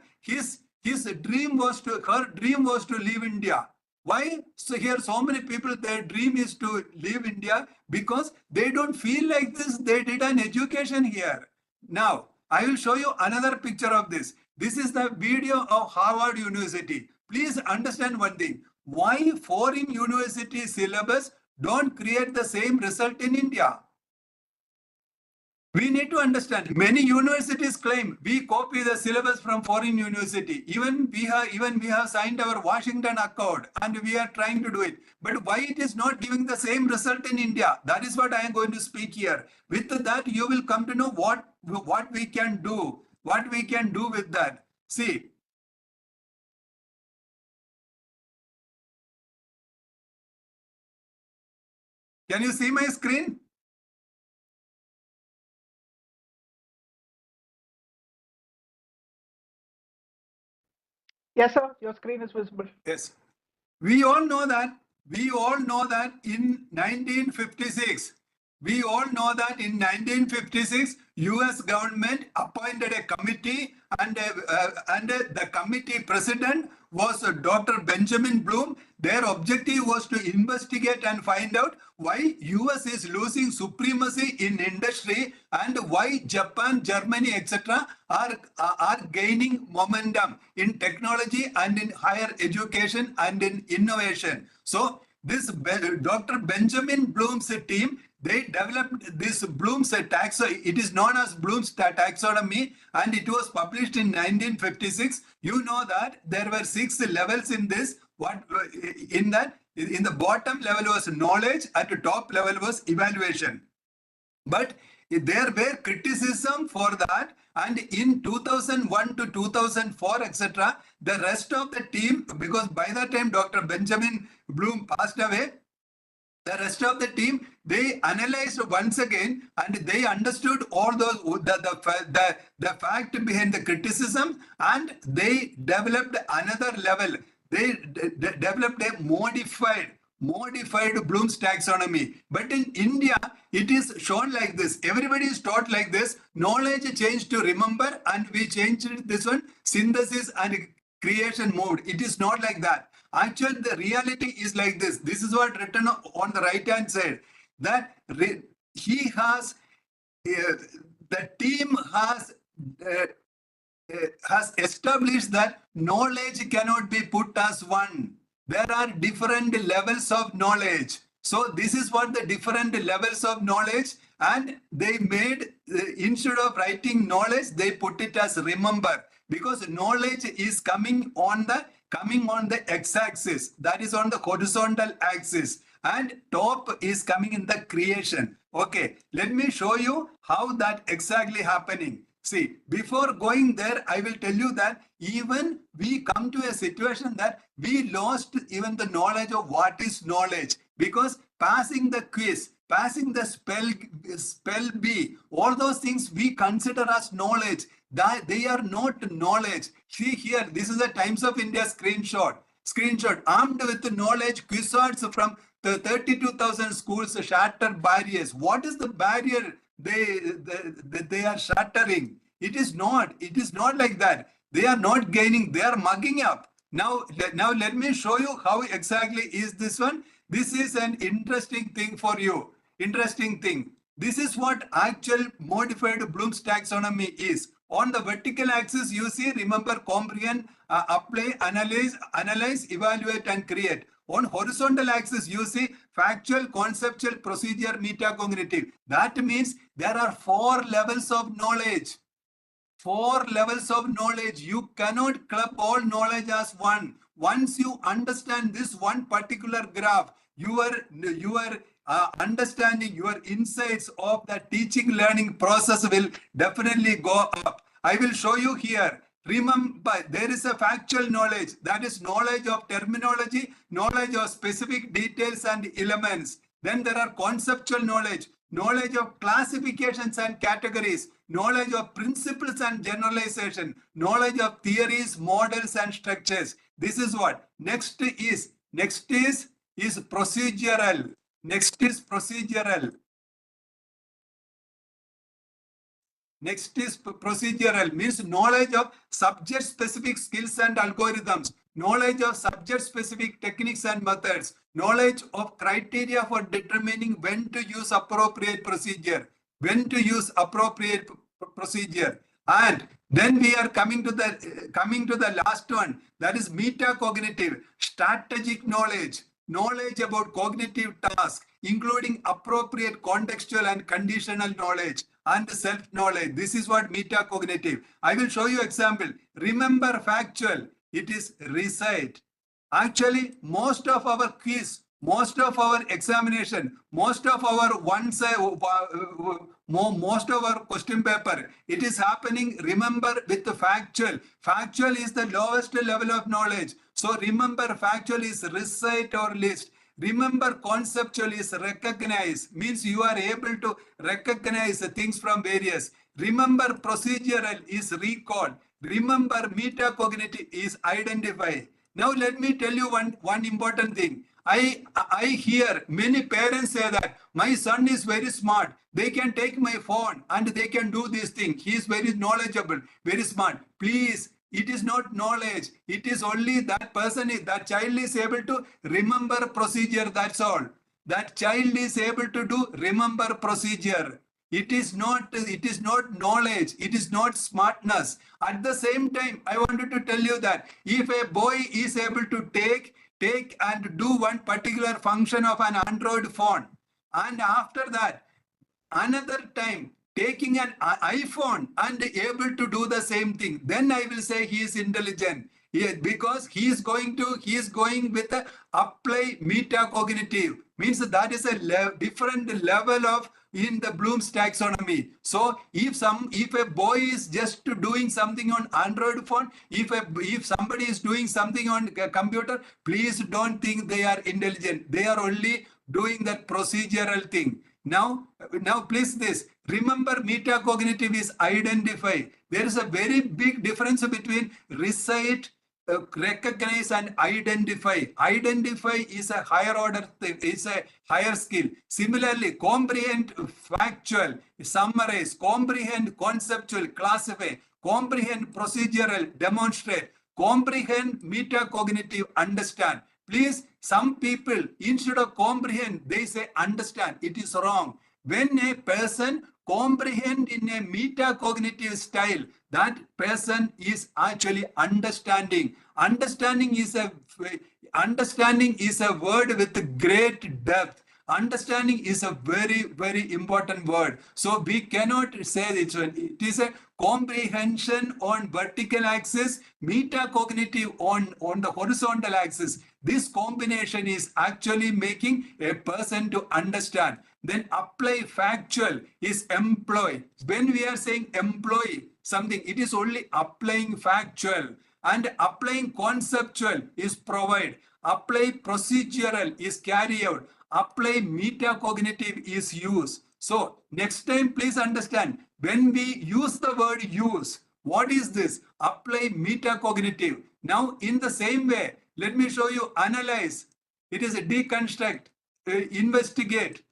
her dream was to leave India. Why? So here so many people, their dream is to leave India because they don't feel like this. They did an education here. Now, I will show you another picture of this. This is the video of Harvard University. Please understand one thing. Why foreign university syllabus don't create the same result in India? We need to understand. Many universities claim we copy the syllabus from foreign university. Even we have signed our Washington Accord and we are trying to do it. But why it is not giving the same result in India? That is what I am going to speak here. With that, you will come to know what we can do. What we can do with that. See. Can you see my screen? Yes, sir. Your screen is visible. Yes. We all know that in 1956, US government appointed a committee and the committee president was Dr. Benjamin Bloom. Their objective was to investigate and find out why US is losing supremacy in industry and why Japan, Germany, etc. are gaining momentum in technology and in higher education and in innovation. So this Dr. Benjamin Bloom's team, they developed this Bloom's taxonomy. It is known as Bloom's taxonomy and it was published in 1956. You know that there were 6 levels in this. In the bottom level was knowledge, at the top level was evaluation. But there were criticism for that, and in 2001 to 2004, etc., the rest of the team, because by that time Dr. Benjamin Bloom passed away, the rest of the team, they analyzed once again and they understood all those the fact behind the criticism, and they developed another level. They developed a modified Bloom's taxonomy. But in India, it is shown like this. Everybody is taught like this. Knowledge changed to remember, and we changed this one, synthesis and creation mode. It is not like that. Actually, the reality is like this. This is what written on the right hand side. That he has, the team has established that knowledge cannot be put as one. There are different levels of knowledge. So this is what the different levels of knowledge, and they made, instead of writing knowledge, they put it as remember, because knowledge is coming on the x-axis, that is on the horizontal axis, and top is coming in the creation. Okay, let me show you how that exactly happening. See, before going there, I will tell you that even we come to a situation that we lost even the knowledge of what is knowledge, because passing the quiz, passing the spell bee, all those things we consider as knowledge. That they are not knowledge. See here, this is a Times of India screenshot. Armed with knowledge, quizards from the 32,000 schools shatter barriers. What is the barrier they are shattering? It is not like that. They are not gaining, they are mugging up. Now let me show you how exactly is this one. This is an interesting thing for you. Interesting thing. This is what actual modified Bloom's taxonomy is. On the vertical axis, you see, remember, comprehend, apply, analyze, evaluate, and create. On horizontal axis, you see factual, conceptual, procedure, metacognitive. That means there are 4 levels of knowledge. 4 levels of knowledge. You cannot club all knowledge as one. Once you understand this one particular graph, your understanding, your insights of the teaching learning process will definitely go up. I will show you here. Remember, there is a factual knowledge, that is knowledge of terminology, knowledge of specific details and elements. Then there are conceptual knowledge, knowledge of classifications and categories, knowledge of principles and generalization, knowledge of theories, models and structures. This is what next is procedural. Next is procedural. Next is procedural, means knowledge of subject-specific skills and algorithms, knowledge of subject-specific techniques and methods, knowledge of criteria for determining when to use appropriate procedure, And then we are coming to the last one, that is metacognitive, strategic knowledge, knowledge about cognitive tasks, including appropriate contextual and conditional knowledge. and self-knowledge. This is what metacognitive. I will show you example. Remember factual. It is recite. Actually, most of our quiz, most of our examination, most of our most of our question paper, it is happening, remember, with the factual. Factual is the lowest level of knowledge. So remember factual is recite or list. Remember conceptual is recognize, means you are able to recognize the things from various. Remember procedural is recall. Remember metacognitive is identify. Now let me tell you one important thing. I hear many parents say that my son is very smart. They can take my phone and they can do this thing. He is very knowledgeable, very smart. Please, it is not knowledge. It is only that that child is able to remember procedure. That's all. That child is able to do remember procedure. It is not knowledge. It is not smartness. At the same time, I wanted to tell you that if a boy is able to take and do one particular function of an Android phone, and after that, another time taking an iPhone and able to do the same thing, then I will say he is intelligent. Because he is going with a apply metacognitive, means that is a different level of in the Bloom's taxonomy. So if a boy is just doing something on Android phone, if somebody is doing something on a computer, please don't think they are intelligent. They are only doing that procedural thing. Now please this. Remember metacognitive is identify. There is a very big difference between recite, recognize and identify. Identify is a higher order thing, is a higher skill. Similarly, comprehend factual, summarize, comprehend conceptual, classify, comprehend procedural, demonstrate, comprehend metacognitive, understand. Please, some people instead of comprehend, they say understand. It is wrong. When a person comprehend in a metacognitive style, that person is actually understanding. Understanding is a word with great depth. Understanding is a very, very important word. So we cannot say this one. It is a comprehension on vertical axis, metacognitive on the horizontal axis. This combination is actually making a person to understand. Then apply factual is employ. When we are saying employ something, it is only applying factual. And applying conceptual is provide. Apply procedural is carry out. Apply metacognitive is use. So next time, please understand, when we use the word use, what is this? Apply metacognitive. Now in the same way, let me show you analyze. It is a deconstruct, investigate,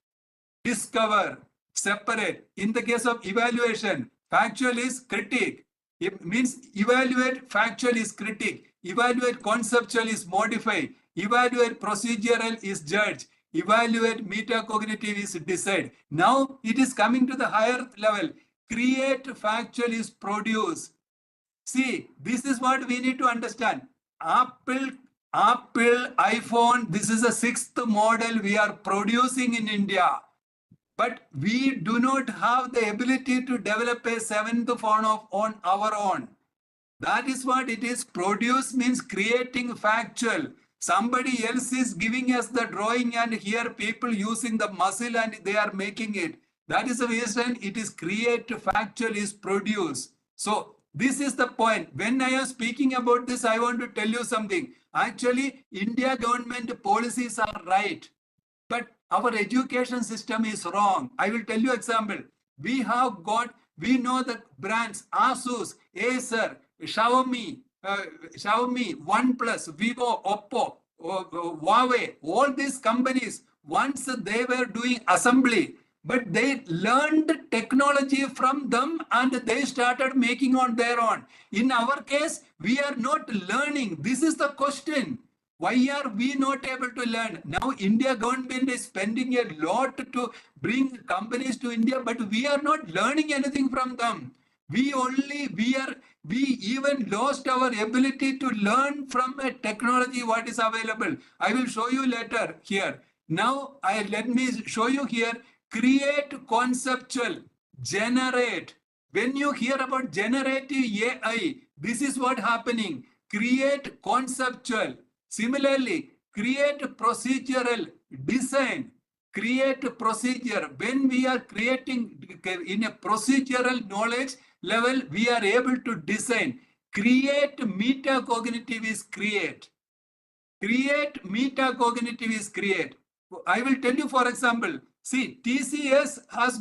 discover, separate. In the case of evaluation, factual is critique. It means evaluate, factual is critique. Evaluate, conceptual is modify. Evaluate, procedural is judge. Evaluate, metacognitive is decide. Now it is coming to the higher level. Create, factual is produce. See, this is what we need to understand. Apple, iPhone, this is the 6th model we are producing in India. But we do not have the ability to develop a 7th phone on our own. That is what it is. Produce means creating factual. Somebody else is giving us the drawing and here people using the muscle and they are making it. That is the reason it is create, factual is produce. So this is the point. When I am speaking about this, I want to tell you something. Actually, India government policies are right, but our education system is wrong. I will tell you example. We know the brands Asus, Acer, Xiaomi, OnePlus, Vivo, Oppo, Huawei, all these companies, once they were doing assembly, but they learned technology from them and they started making on their own. In our case, we are not learning. This is the question. Why are we not able to learn? Now India government is spending a lot to bring companies to India, but we are not learning anything from them. We even lost our ability to learn from a technology what is available. I will show you later here. Now let me show you here. Create conceptual. generate. When you hear about generative AI, this is what happening. Create conceptual. Similarly, create procedural design. Create procedure. When we are creating in a procedural knowledge level, we are able to design. Create metacognitive is create. Create metacognitive is create. I will tell you, for example, see, TCS has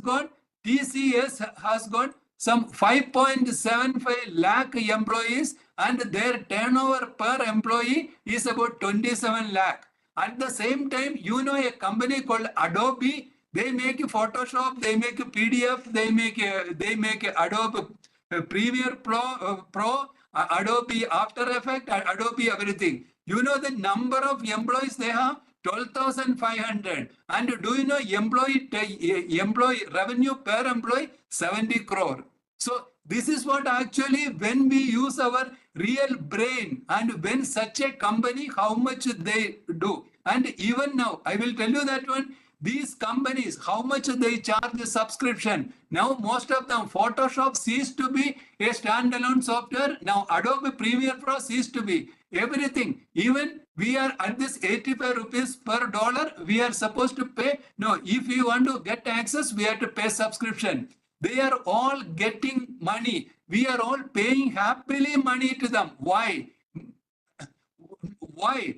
got some 5.75 lakh employees and their turnover per employee is about 27 lakh. At the same time, you know a company called Adobe, they make Photoshop, they make PDF, they make Adobe Premiere Pro, Adobe After Effects, Adobe everything. You know the number of employees they have? 12,500. And do you know employee revenue per employee? 70 crore. So this is what actually when we use our real brain and when such a company, how much they do. And even now, I will tell you that one, these companies, how much they charge the subscription. Now, most of them, Photoshop ceased to be a standalone software. Now, Adobe Premiere Pro ceased to be everything. Even we are at this 85 rupees per dollar, we are supposed to pay. No, if you want to get access, we have to pay subscription. They are all getting money. We are all paying happily money to them. Why? Why?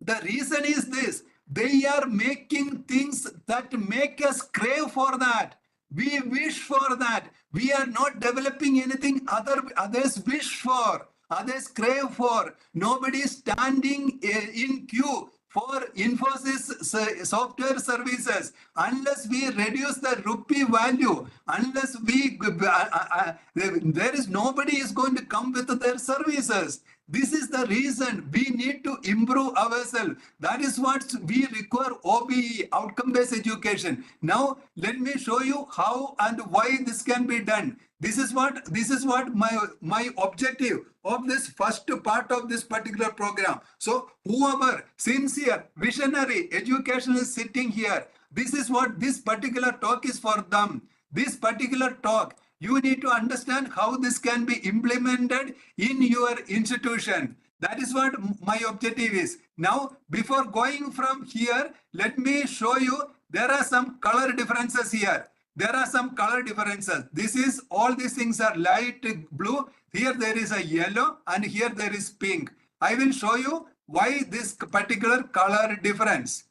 The reason is this, they are making things that make us crave for that. We wish for that. We are not developing anything others wish for, others crave for. Nobody is standing in queue for Infosys software services unless we reduce the rupee value, unless there is nobody is going to come with their services. This is the reason we need to improve ourselves. That is what we require OBE, outcome-based education. Now, let me show you how and why this can be done. This is what my objective of this first part of this particular program. So, whoever sincere, visionary education is sitting here, this is what this particular talk is for them. This particular talk, you need to understand how this can be implemented in your institution. That is what my objective is. Now, before going from here, let me show you there are some color differences here. There are some color differences. This is, all these things are light blue. Here there is a yellow and here there is pink. I will show you why this particular color difference.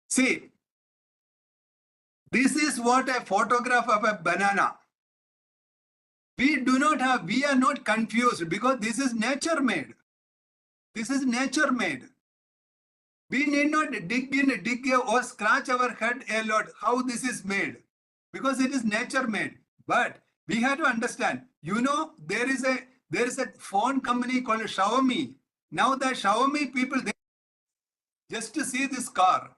See, this is what a photograph of a banana. We are not confused because this is nature made. This is nature made. We need not dig or scratch our head a lot how this is made because it is nature made. But we have to understand, you know, there is a phone company called Xiaomi. Now the Xiaomi people, they just to see this car.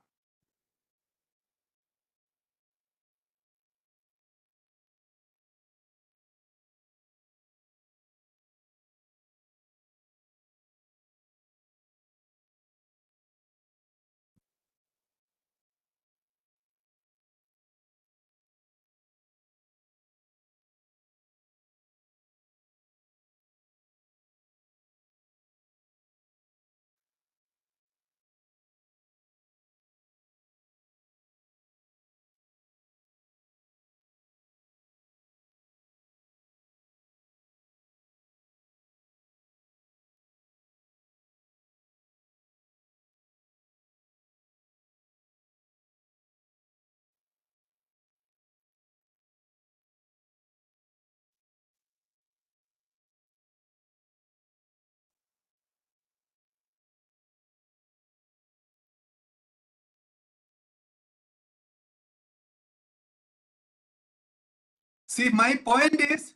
See, my point is,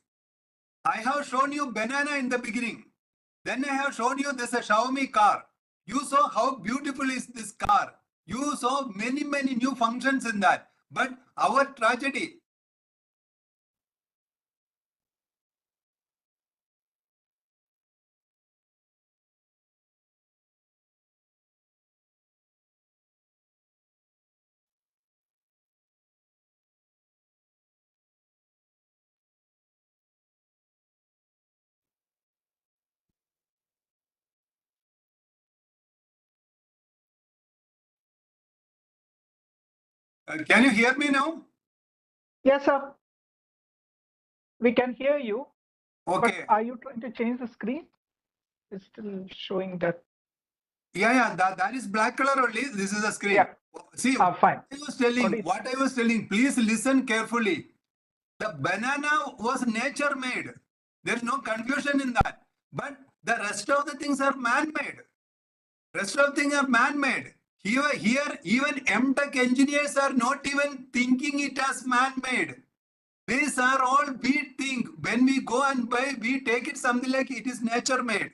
I have shown you banana in the beginning. Then I have shown you this a Xiaomi car. You saw how beautiful is this car. You saw many new functions in that. But our tragedy, Can you hear me now? Yes, sir. We can hear you. Okay. But are you trying to change the screen? It's still showing that. Yeah, that is black color only. This is the screen. Yeah. See, Fine. what I was telling, please listen carefully. The banana was nature made. There's no confusion in that. But the rest of the things are man-made. Rest of things are man-made. Here, even MTech engineers are not even thinking it as man-made. These are all we think. When we go and buy, we take it something like it is nature-made.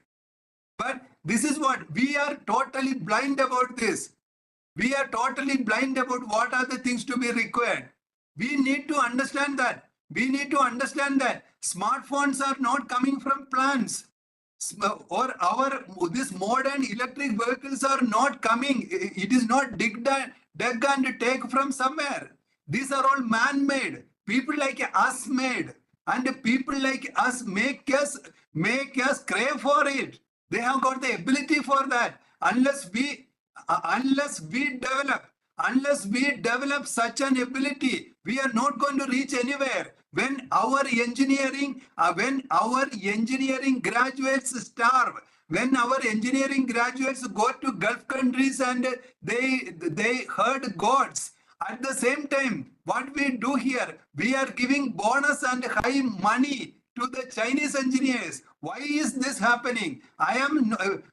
But this is what we are totally blind about this. We are totally blind about what are the things to be required. We need to understand that. We need to understand that smartphones are not coming from plants. Or this modern electric vehicles are not coming. It is not dug and take from somewhere. These are all man-made. People like us made, and people like us make us crave for it. They have got the ability for that. Unless we develop such an ability, we are not going to reach anywhere. When our engineering graduates starve, when our engineering graduates go to Gulf countries and they herd gods, at the same time, what we do here, we are giving bonus and high money to the Chinese engineers. Why is this happening?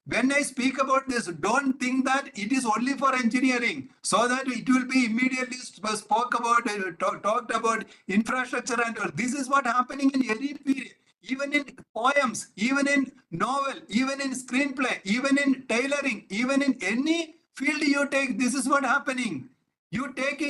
When I speak about this, don't think that it is only for engineering, so that it will be immediately talked about infrastructure and all. This is what happening in every period. Even in poems, even in novel, even in screenplay, even in tailoring, even in any field you take, this is what happening. You take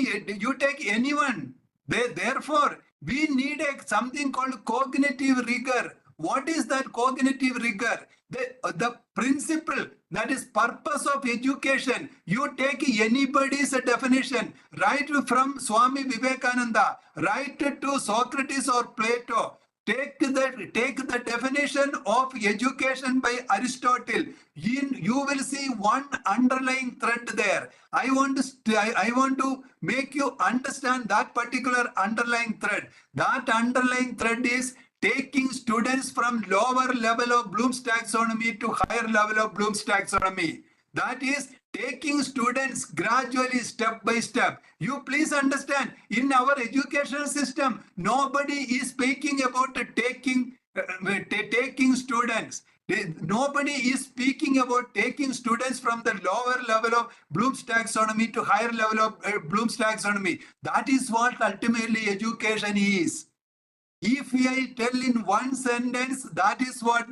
anyone. Therefore, we need something called cognitive rigor. What is that cognitive rigor? The principle, that is purpose of education. You take anybody's definition, right from Swami Vivekananda, right to Socrates or Plato. Take the definition of education by Aristotle. You will see one underlying thread there. I want to make you understand that particular underlying thread. That underlying thread is taking students from lower level of Bloom's taxonomy to higher level of Bloom's taxonomy. That is taking students gradually, step by step. You please understand, in our educational system, nobody is speaking about taking students. Nobody is speaking about taking students from the lower level of Bloom's taxonomy to higher level of Bloom's taxonomy. That is what ultimately education is. If I tell in one sentence, that is what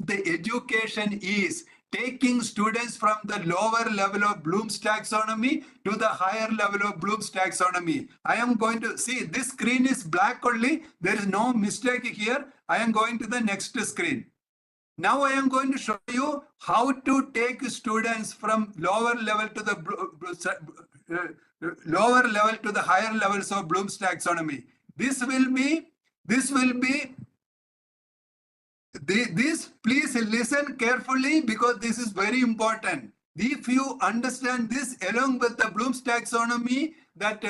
the education is. Taking students from the lower level of Bloom's taxonomy to the higher level of Bloom's taxonomy. I am going to see this screen is black only. There is no mistake here. I am going to the next screen. Now I am going to show you how to take students from lower level to the higher levels of Bloom's taxonomy. This, please listen carefully, because this is very important. If you understand this along with the Bloom's taxonomy, that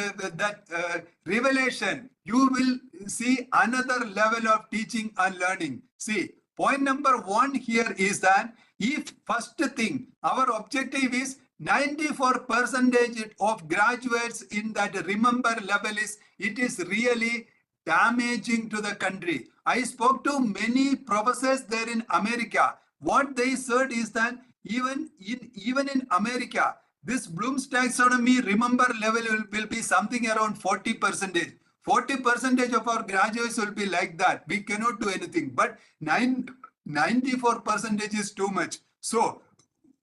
revelation, you will see another level of teaching and learning. See, point number one here is that if first thing, our objective is 94% of graduates in that remember level it is really damaging to the country. I spoke to many professors there in America. What they said is that even in America, this Bloom's taxonomy remember level will be something around 40%. 40% of our graduates will be like that. We cannot do anything. But 94% is too much. So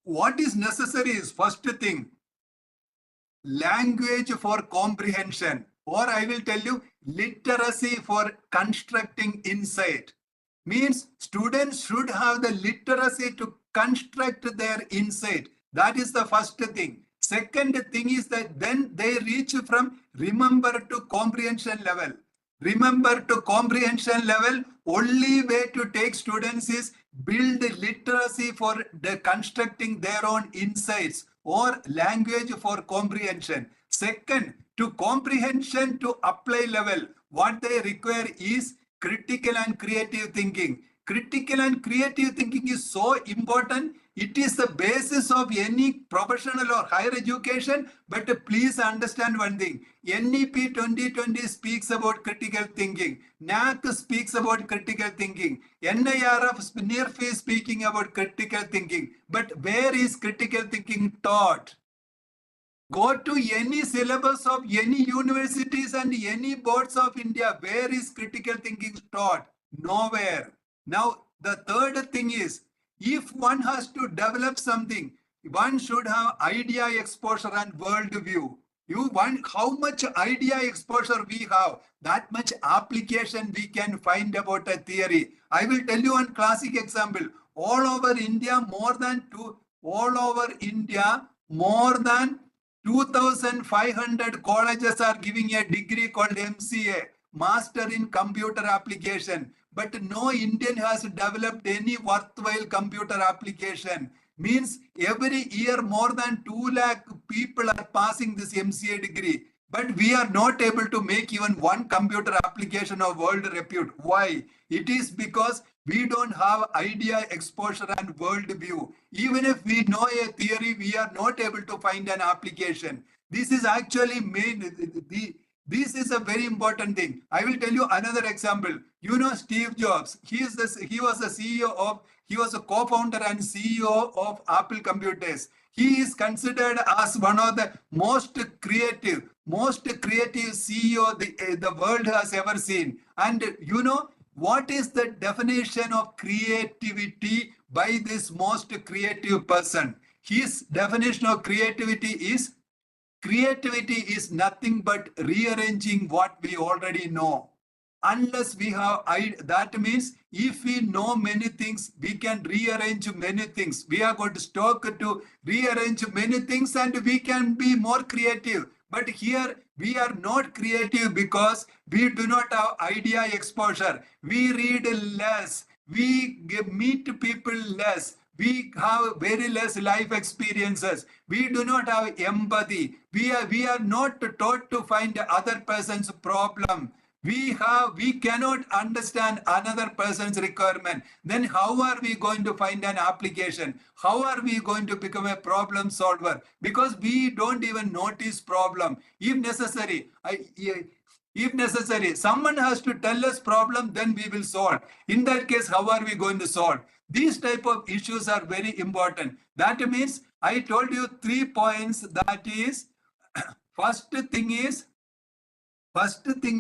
what is necessary is, first thing, language for comprehension, or I will tell you, literacy for constructing insight. Means students should have the literacy to construct their insight. That is the first thing. Second thing is that then they reach from remember to comprehension level. Remember to comprehension level, only way to take students is build literacy for the constructing their own insights. or language for comprehension. Second, to comprehension to apply level, what they require is critical and creative thinking. Critical and creative thinking is so important. It is the basis of any professional or higher education. But please understand one thing. NEP 2020 speaks about critical thinking. NAC speaks about critical thinking. NIRF NIRF is speaking about critical thinking. But where is critical thinking taught? Go to any syllabus of any universities and any boards of India. Where is critical thinking taught? Nowhere. Now, the third thing is, if one has to develop something, one should have idea exposure and world view. You want how much idea exposure we have, that much application we can find about a theory. I will tell you one classic example. All over India, more than 2,500 colleges are giving a degree called MCA, Master in Computer Application. But no Indian has developed any worthwhile computer application. Means every year more than 2 lakh people are passing this MCA degree. But we are not able to make even one computer application of world repute. Why? It is because we don't have idea exposure and world view. Even if we know a theory, we are not able to find an application. This is actually this is a very important thing. I will tell you another example. You know Steve Jobs. He was a co-founder and CEO of Apple Computers. He is considered as one of the most creative CEO the world has ever seen. And you know, what is the definition of creativity by this most creative person? His definition of creativity is nothing but rearranging what we already know. Unless we have, that means if we know many things, we can rearrange many things. We are going to stock to rearrange many things and we can be more creative. But here we are not creative because we do not have idea exposure. We read less. We meet people less. We have very less life experiences. We do not have empathy. We are not taught to find other person's problem. We cannot understand another person's requirement. Then how are we going to find an application? How are we going to become a problem solver? Because we don't even notice problem. If necessary, someone has to tell us problem, then we will solve. In that case, how are we going to solve? These type of issues are very important. That means I told you 3 points. That is, first thing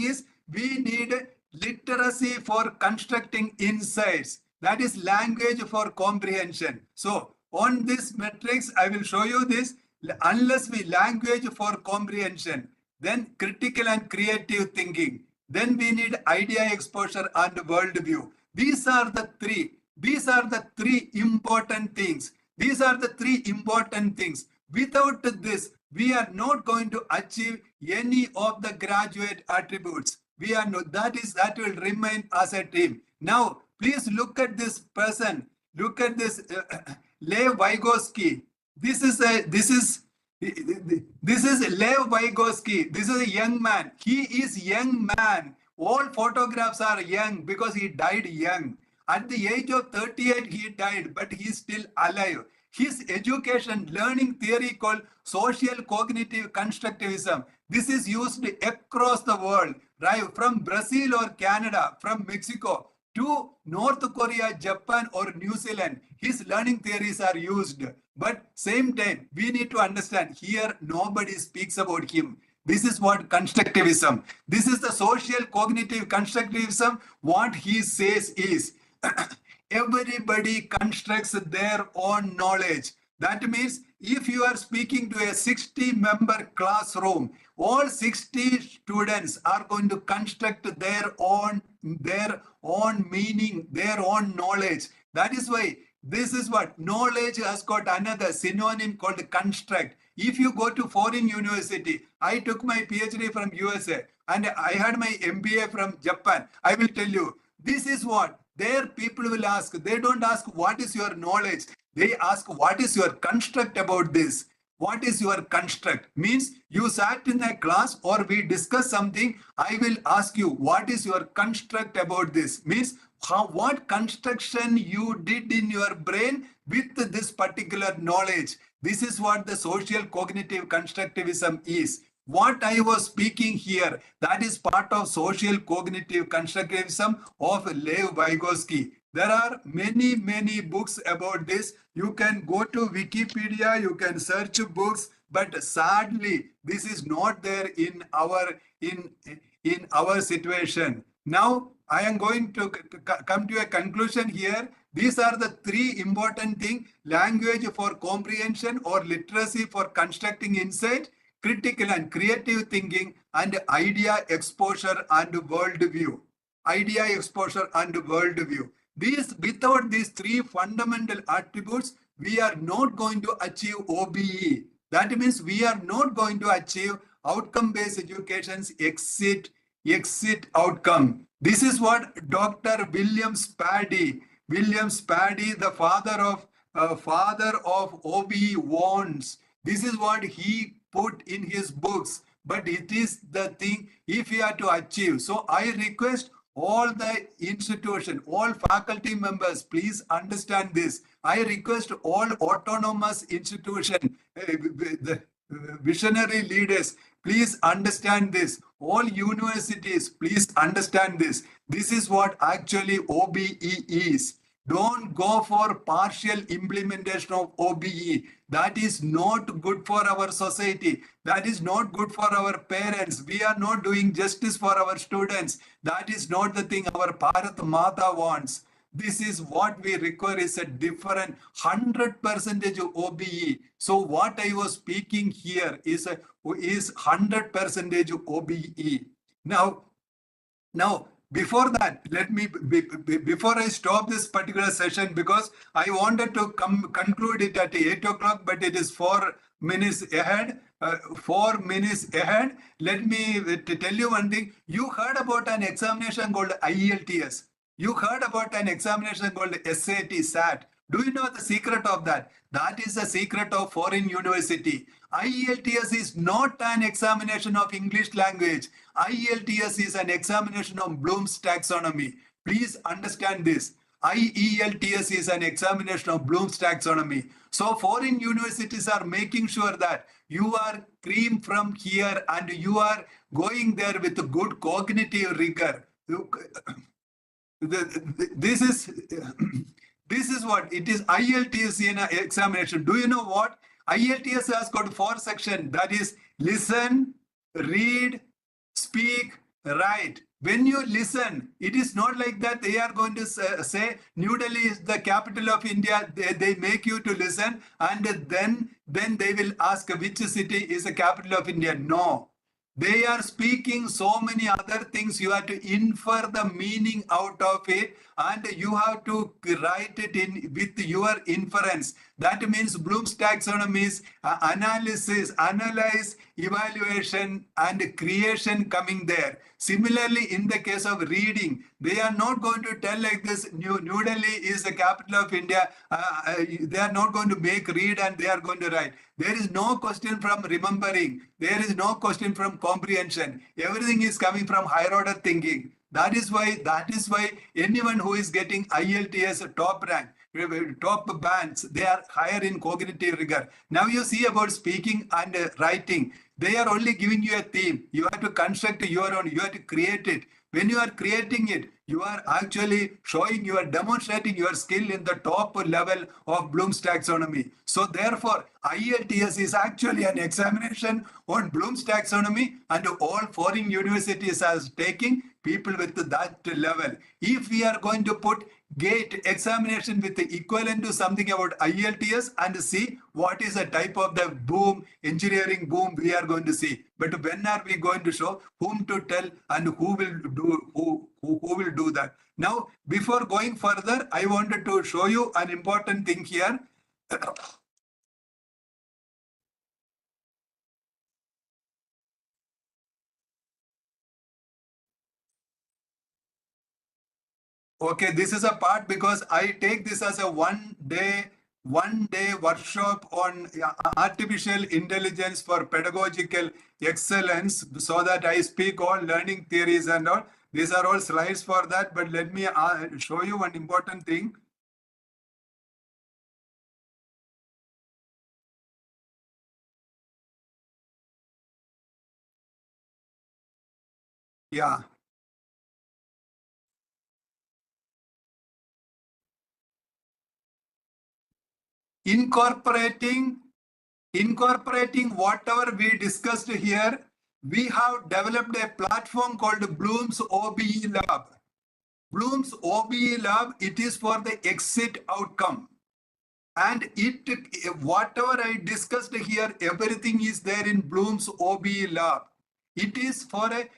is we need literacy for constructing insights. That is language for comprehension. So on this matrix, I will show you this. Unless we language for comprehension, then critical and creative thinking, then we need idea exposure and worldview. These are the three important things. Without this, we are not going to achieve any of the graduate attributes. That will remain as a team. Now, please look at this person. Look at this Lev Vygotsky. This is Lev Vygotsky. This is a young man. He is young man. All photographs are young because he died young. At the age of 38, he died, but he is still alive. His education, learning theory called social cognitive constructivism. This is used across the world, right? From Brazil or Canada, from Mexico to North Korea, Japan or New Zealand. His learning theories are used. But same time, we need to understand here nobody speaks about him. This is what constructivism. This is the social cognitive constructivism. What he says is everybody constructs their own knowledge. That means if you are speaking to a 60-member classroom, all 60 students are going to construct their own meaning, their own knowledge. That is why this is what knowledge has got another synonym called construct. If you go to foreign university, I took my PhD from USA and I had my MBA from Japan. I will tell you, this is what their people will ask. They don't ask what is your knowledge. They ask what is your construct about this. What is your construct? Means you sat in a class or we discuss something. I will ask you, what is your construct about this? Means what construction you did in your brain with this particular knowledge. This is what the social cognitive constructivism is. What I was speaking here, that is part of social cognitive constructivism of Lev Vygotsky. There are many, many books about this. You can go to Wikipedia, you can search books, but sadly, this is not there in our situation. Now, I am going to come to a conclusion here. These are the three important things: language for comprehension or literacy for constructing insight, critical and creative thinking, and idea exposure and worldview. Idea exposure and worldview. Without these three fundamental attributes, we are not going to achieve OBE. That means we are not going to achieve outcome-based education's exit outcome. This is what Dr. William Spady, the father of OBE, wants. This is what he put in his books. But it is the thing if we are to achieve. So I request all the institution, all faculty members, please understand this. I request all autonomous institution, the visionary leaders, please understand this. All universities, please understand this. This is what actually OBE is. Don't go for partial implementation of OBE. That is not good for our society. That is not good for our parents. We are not doing justice for our students. That is not the thing our Bharat Mata wants. This is what we require is a different 100% OBE. So what I was speaking here is 100% OBE. Now, before that, before I stop this particular session, because I wanted to conclude it at 8 o'clock, but it is 4 minutes ahead. 4 minutes ahead. Let me tell you one thing. You heard about an examination called IELTS. You heard about an examination called SAT. Do you know the secret of that? That is the secret of foreign university. IELTS is not an examination of English language. IELTS is an examination of Bloom's taxonomy. Please understand this. IELTS is an examination of Bloom's taxonomy. So foreign universities are making sure that you are cream from here and you are going there with good cognitive rigor. This is what it is. IELTS in an examination. Do you know what? IELTS has got 4 sections. That is listen, read, speak, write. When you listen, it is not like that they are going to say New Delhi is the capital of India. They make you to listen and then they will ask which city is the capital of India. No. They are speaking so many other things. You have to infer the meaning out of it and you have to write it in with your inference. That means Bloom's taxonomy is analysis, analyze, evaluation and creation coming there. Similarly, in the case of reading, they are not going to tell like this, New Delhi is the capital of India. They are not going to make read and they are going to write. There is no question from remembering. There is no question from comprehension. Everything is coming from higher order thinking. That is why anyone who is getting IELTS top rank, top bands, they are higher in cognitive rigor. Now you see about speaking and writing. They are only giving you a theme. You have to construct your own. You have to create it. When you are creating it, you are actually demonstrating your skill in the top level of Bloom's taxonomy. So therefore, IELTS is actually an examination on Bloom's taxonomy and all foreign universities are taking people with that level. If we are going to put GATE examination with the equivalent to something about IELTS and see what is the type of the boom, engineering boom we are going to see. But when are we going to show whom to tell and who will do that? Now, before going further, I wanted to show you an important thing here. Okay, this is a part because I take this as a 1 day one-day workshop on artificial intelligence for pedagogical excellence, so that I speak all learning theories and all. These are all slides for that, but let me show you one important thing. Yeah. Incorporating whatever we discussed here, we have developed a platform called Bloom's OBE Lab. Bloom's OBE Lab, it is for the exit outcome. And whatever I discussed here, everything is there in Bloom's OBE Lab. It is for a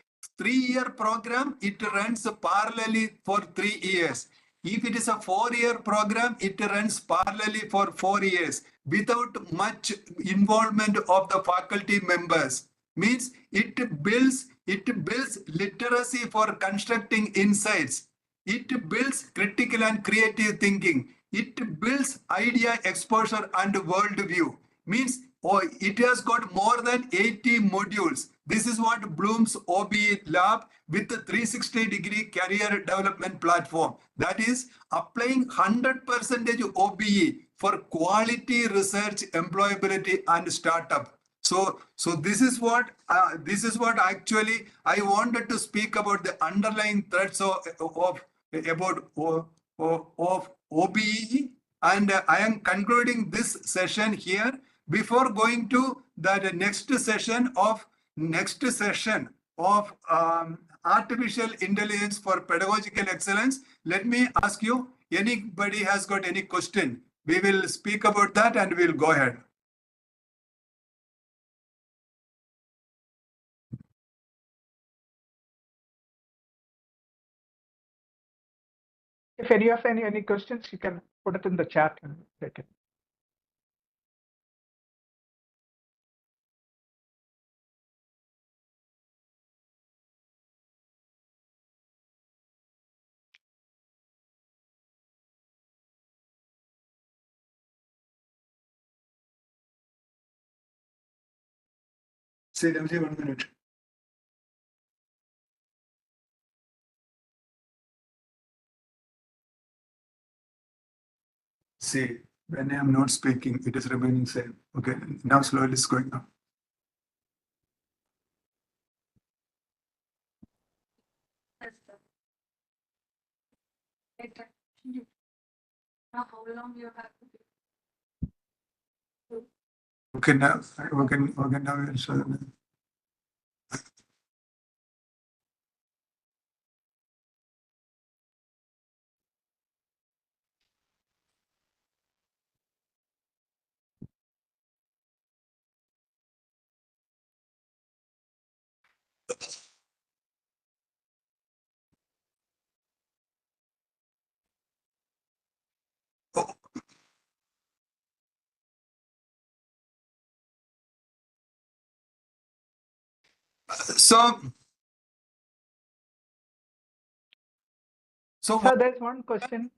3-year program. It runs parallelly for 3 years. If it is a 4-year program, it runs parallelly for 4 years without much involvement of the faculty members. Means it builds literacy for constructing insights. It builds critical and creative thinking. It builds idea exposure and worldview. Means it has got more than 80 modules. This is what Bloom's OBE Lab with the 360-degree career development platform. That is applying 100% OBE for quality research, employability, and startup. So this is what actually I wanted to speak about, the underlying threats of OBE, and I am concluding this session here. Before going to the next session of artificial intelligence for pedagogical excellence, let me ask you, anybody has got any question? We will speak about that and we'll go ahead. If any of any questions, you can put it in the chat and take it. Say, 1 minute. See, when I am not speaking, it is remaining same. Okay, now slowly it's going up. How long you have to do? Okay, now we'll show them. So Sir, there's one question.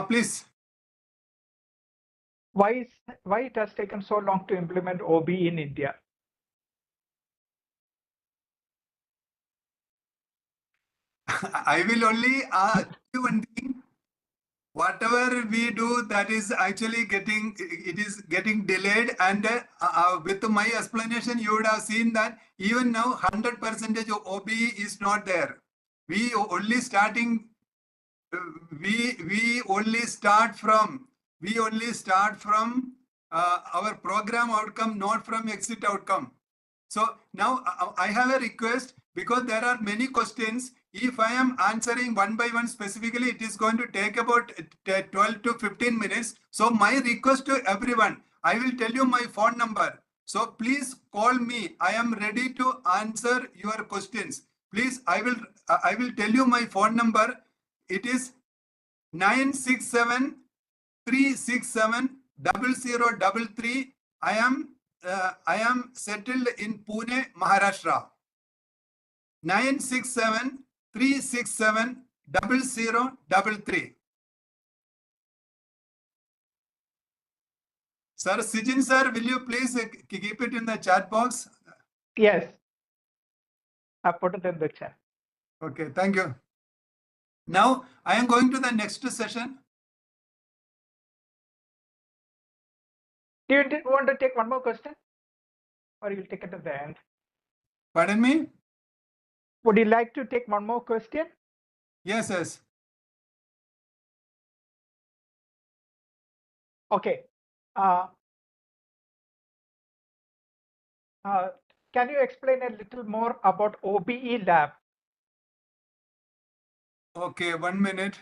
Please. Why it has taken so long to implement OBE in India? I will only ask you one thing. Whatever we do, that is actually getting delayed, and with my explanation, you would have seen that even now 100% of OBE is not there. We only start from our program outcome, not from exit outcome. So now I have a request, because there are many questions. If I am answering one by one specifically, it is going to take about 12 to 15 minutes. So my request to everyone, I will tell you my phone number. So please call me. I am ready to answer your questions. Please, I will tell you my phone number. It is 967 367 0033. I am settled in Pune, Maharashtra. 967 367 0033. Sir, Sijin sir, will you please keep it in the chat box? Yes. I put it in the chat. Okay, thank you. Now I am going to the next session. Do you want to take one more question? Or you'll take it at the end? Pardon me? Would you like to take one more question? Yes, yes. Okay. Can you explain a little more about OBE lab? Okay, 1 minute.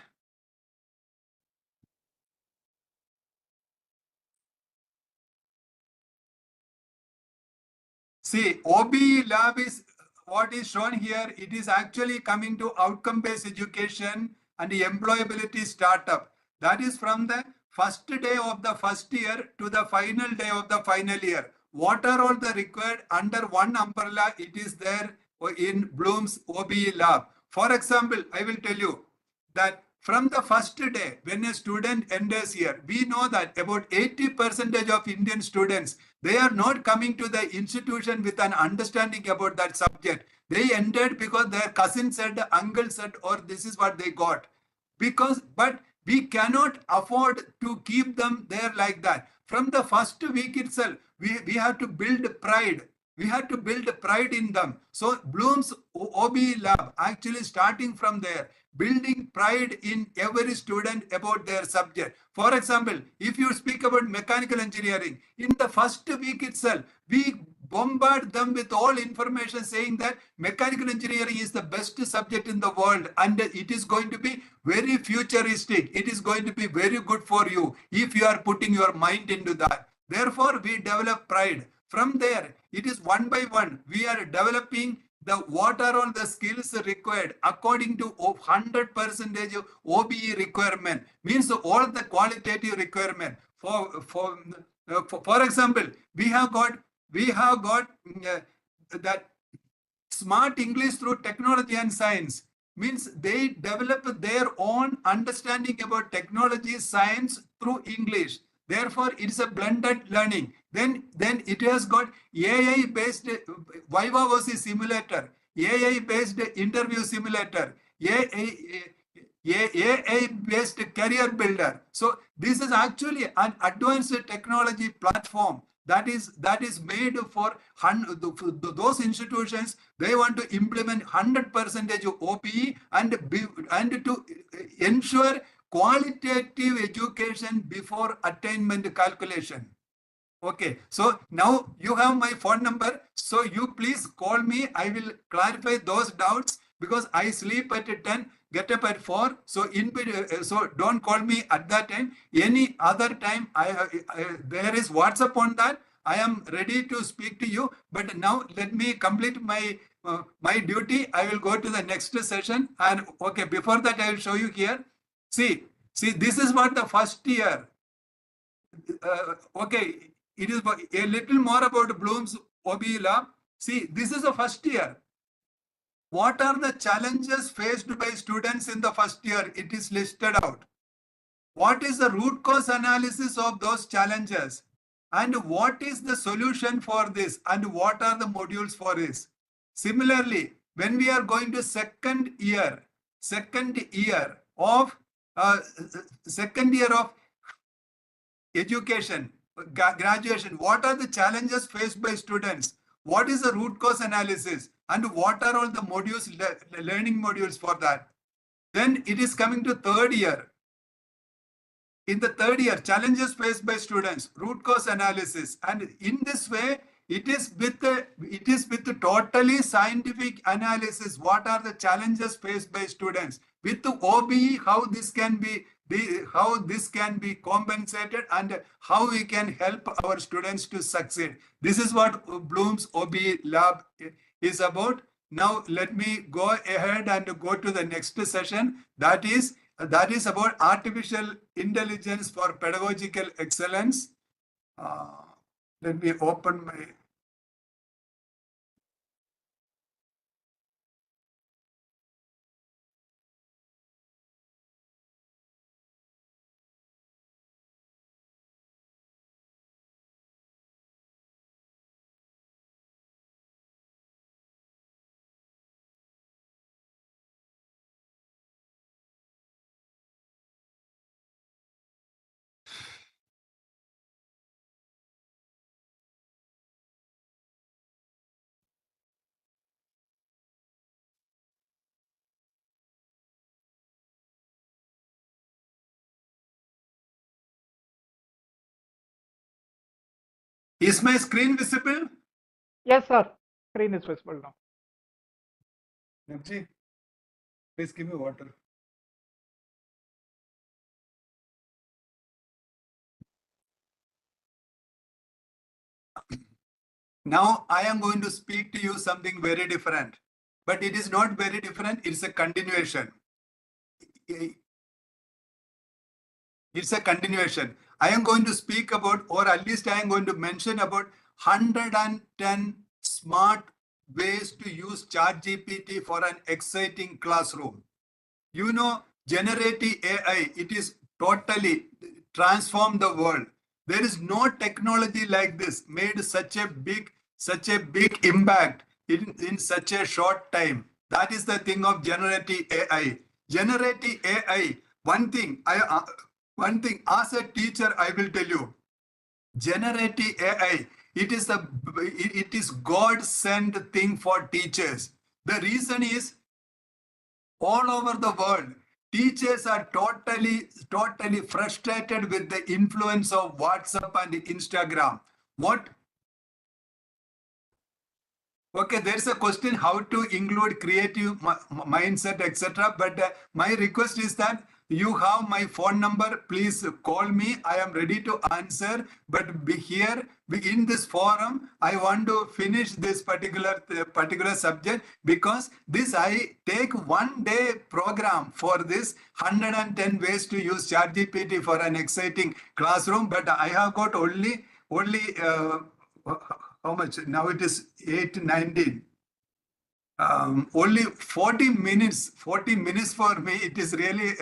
See, OBE lab is what is shown here. It is actually coming to outcome-based education and the employability startup. That is from the first day of the first year to the final day of the final year. What are all the required under one umbrella? It is there in Bloom's OBE lab. For example, I will tell you that from the first day when a student enters here, we know that about 80% of Indian students, they are not coming to the institution with an understanding about that subject. They entered because their cousin said, uncle said, or this is what they got. But we cannot afford to keep them there like that. From the first week itself, we have to build pride. We have to build pride in them. So Bloom's OBE lab actually starting from there, building pride in every student about their subject. For example, if you speak about mechanical engineering, in the first week itself, we bombard them with all information saying that mechanical engineering is the best subject in the world and it is going to be very futuristic. It is going to be very good for you if you are putting your mind into that. Therefore, we develop pride. From there, it is one by one. We are developing what are all the skills required according to 100% OBE requirement. Means all the qualitative requirement. For example, we have got that smart English through technology and science. Means they develop their own understanding about technology, science through English. Therefore, it's a blended learning. Then it has got AI-based Viva OC simulator, AI-based interview simulator, AI-based career builder. So this is actually an advanced technology platform that is made for those institutions. They want to implement 100% OPE and to ensure qualitative education before attainment calculation. Okay, so now you have my phone number. So you please call me. I will clarify those doubts because I sleep at 10, get up at 4. So so don't call me at that time. Any other time, there is WhatsApp on that. I am ready to speak to you. But now let me complete my duty. I will go to the next session. And okay, before that, I will show you here. See, this is what the first year. Okay, it is a little more about Bloom's OBE lab. See, this is the first year. What are the challenges faced by students in the first year? It is listed out. What is the root cause analysis of those challenges? And what is the solution for this? And what are the modules for this? Similarly, when we are going to second year of education, graduation, what are the challenges faced by students? What is the root cause analysis? And what are all the modules, learning modules for that? Then it is coming to third year. In the third year, challenges faced by students, root cause analysis. And in this way, it is with the totally scientific analysis. What are the challenges faced by students? With the OBE, how this can be compensated and how we can help our students to succeed. This is what Bloom's OBE lab is about. Now let me go ahead and go to the next session. That is about artificial intelligence for pedagogical excellence. Let me open my Is my screen visible? Yes, sir. Screen is visible now. Nabji, please give me water. Now I am going to speak to you something very different, but it is not very different. It's a continuation. It's a continuation. I am going to speak about, or at least I am going to mention about 110 smart ways to use ChatGPT for an exciting classroom. You know, generative AI, it is totally transformed the world. There is no technology like this made such a big impact in such a short time. That is the thing of generative AI. Generative AI, one thing as a teacher, I will tell you, generative AI, it is God sent thing for teachers. The reason is, all over the world, teachers are totally frustrated with the influence of WhatsApp and Instagram. Okay, there's a question how to include creative mindset, etc. But my request is that you have my phone number. Please call me. I am ready to answer. But in this forum, I want to finish this particular subject, because this I take 1 day program for this 110 ways to use ChatGPT for an exciting classroom. But I have got only how much? Now it is 8:19. Only 40 minutes. 40 minutes for me. It is really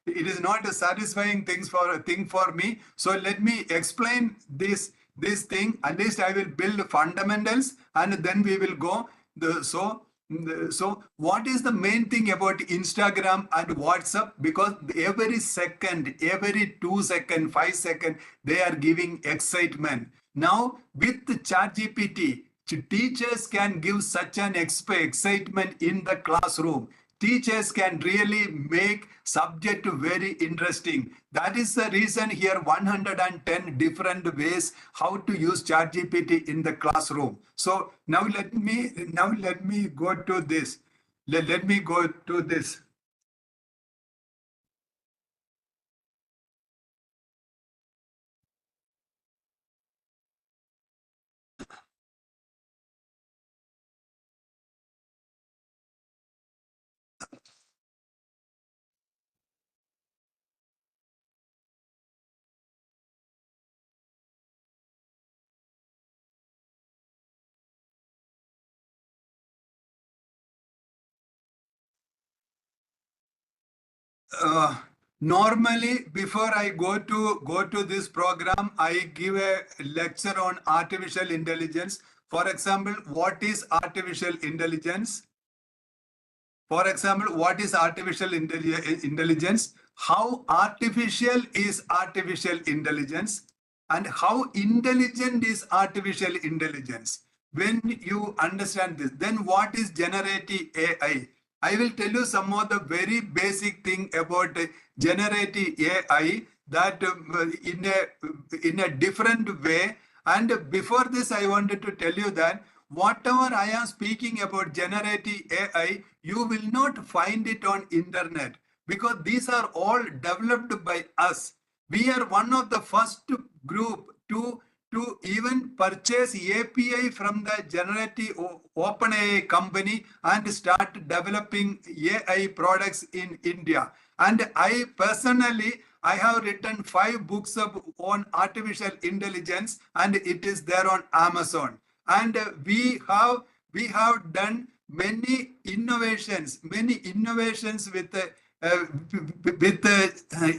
it is not a satisfying thing for me. So let me explain this thing. At least I will build fundamentals, and then we will go. So what is the main thing about Instagram and WhatsApp? Because every second, every 2 seconds, 5 seconds, they are giving excitement. Now with ChatGPT, teachers can give such an excitement in the classroom. Teachers can really make subject very interesting. That is the reason here 110 different ways how to use ChatGPT in the classroom. So now let me go to this. Let me go to this. Normally, before I go to this program, I give a lecture on artificial intelligence. For example, what is artificial intelligence? For example, what is artificial intelligence? How artificial is artificial intelligence? And how intelligent is artificial intelligence? When you understand this, then what is generative AI? I will tell you some of the very basic thing about generative AI, that in a different way. And before this, I wanted to tell you that whatever I am speaking about generative AI, you will not find it on internet, because these are all developed by us. We are one of the first group to even purchase API from the generative OpenAI company and start developing AI products in India. And I personally, I have written 5 books on artificial intelligence, and it is there on Amazon. And we have done many innovations with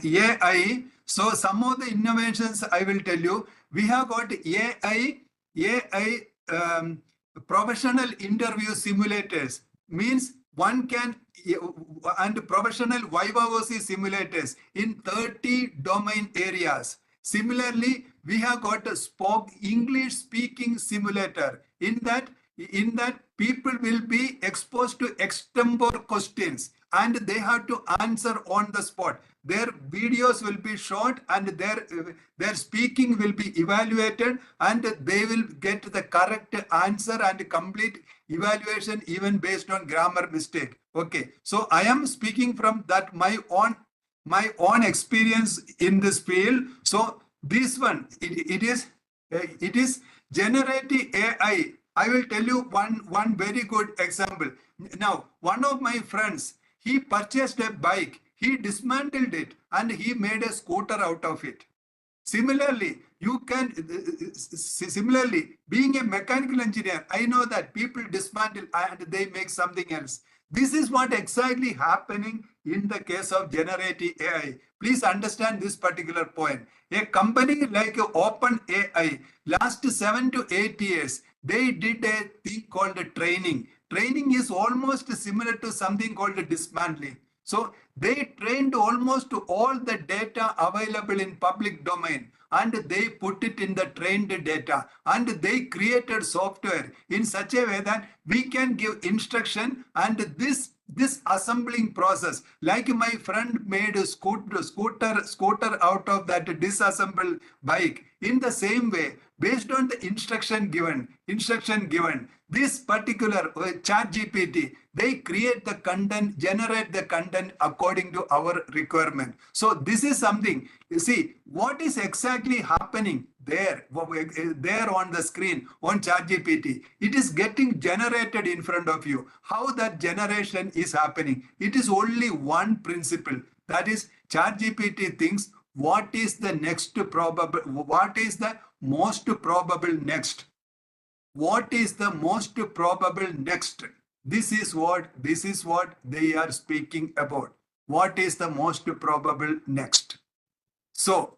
AI. So some of the innovations I will tell you. We have got AI professional interview simulators. Means one can, and professional Viva OC simulators in 30 domain areas. Similarly, we have got a English speaking simulator. In that, In that, people will be exposed to extempore questions and they have to answer on the spot. Their videos will be shot and their speaking will be evaluated and they will get the correct answer and complete evaluation even based on grammar mistake. Okay, so I am speaking from that my own experience in this field. So this one, it is generative AI. I will tell you one very good example. Now, one of my friends, he purchased a bike, he dismantled it and he made a scooter out of it. Similarly, being a mechanical engineer, I know that people dismantle and they make something else. This is what exactly happening in the case of generative AI. Please understand this particular point. A company like OpenAI, last 7 to 8 years, they did a thing called training. Training is almost similar to something called dismantling. So they trained almost all the data available in public domain and they put it in the trained data and they created software in such a way that we can give instruction and this assembling process, like my friend made a scooter out of that disassembled bike. In the same way, based on the instruction given, this particular ChatGPT, they create the content, generate the content according to our requirement. So this is something, you see, what is exactly happening there on the screen on ChatGPT. It is getting generated in front of you. How that generation is happening? It is only one principle. That is, ChatGPT thinks what is the next probable, what is the most probable next. What is the most probable next? This is what they are speaking about. What is the most probable next? So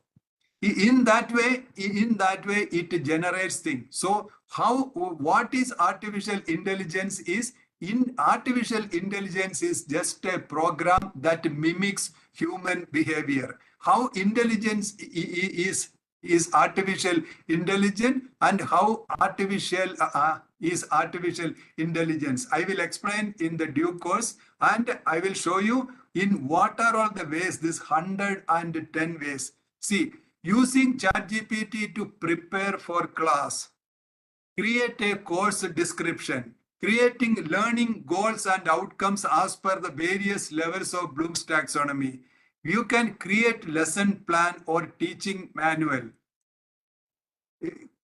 in that way it generates things. So what is artificial intelligence is? Artificial intelligence is just a program that mimics human behavior. How intelligence is artificial intelligence and how artificial is artificial intelligence. I will explain in the due course and I will show you in what are all the ways, this 110 ways. See, using ChatGPT to prepare for class, create a course description, creating learning goals and outcomes as per the various levels of Bloom's taxonomy. You can create lesson plan or teaching manual.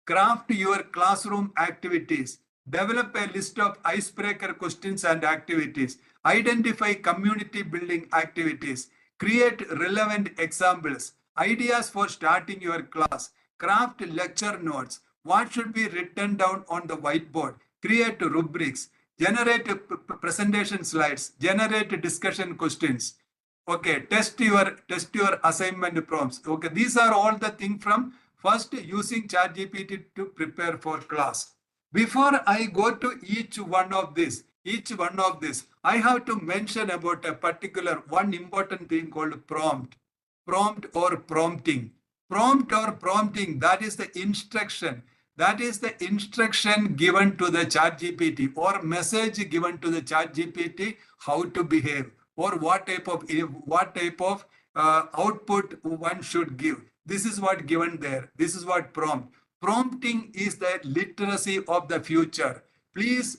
Craft your classroom activities. Develop a list of icebreaker questions and activities. Identify community building activities. Create relevant examples. Ideas for starting your class. Craft lecture notes. What should be written down on the whiteboard? Create rubrics. Generate presentation slides. Generate discussion questions. Okay, test your assignment prompts. Okay, these are all the things from first using ChatGPT to prepare for class. Before I go to each one of this, I have to mention about a particular one important thing called prompt or prompting. Prompt or prompting, that is the instruction. That is the instruction given to the ChatGPT or message given to the ChatGPT how to behave or what type of output one should give. This is what given there. This is what prompt. Prompting is the literacy of the future. Please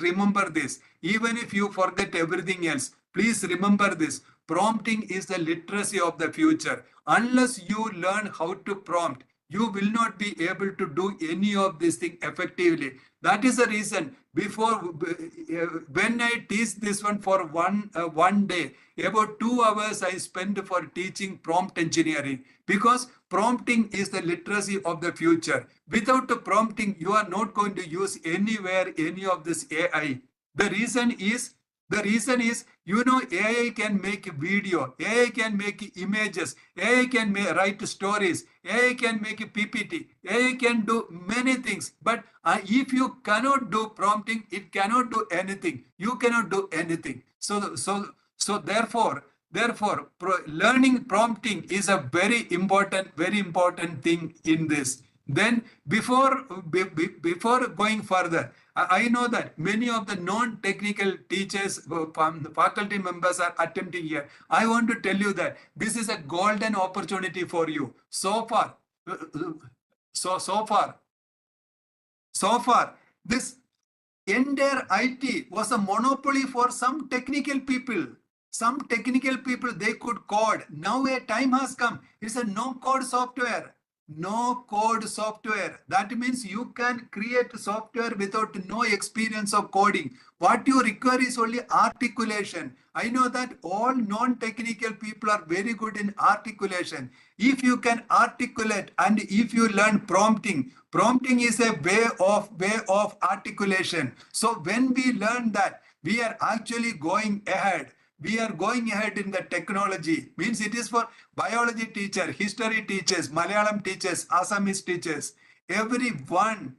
remember this. Even if you forget everything else, please remember this. Prompting is the literacy of the future. Unless you learn how to prompt, you will not be able to do any of these things effectively. That is the reason when I teach this one for one day, about 2 hours I spend for teaching prompt engineering, because prompting is the literacy of the future. Without the prompting, you are not going to use anywhere any of this AI. The reason is, AI can make video, AI can make images, AI can write stories, AI can make a PPT, AI can do many things. But if you cannot do prompting, it cannot do anything. You cannot do anything. So therefore, learning prompting is a very important thing in this. Then before going further, I know that many of the non-technical teachers, the faculty members are attempting here. I want to tell you that this is a golden opportunity for you. So far, so far, this entire IT was a monopoly for some technical people. Some technical people, they could code. Now a time has come. It's a no-code software. No code software. That means you can create software without no experience of coding. What you require is only articulation. I know that all non-technical people are very good in articulation. If you can articulate and if you learn prompting, prompting is a way of articulation. So when we learn that, we are actually going ahead. We are going ahead in the technology. Means it is for biology teacher, history teachers, Malayalam teachers, Assamese teachers. Everyone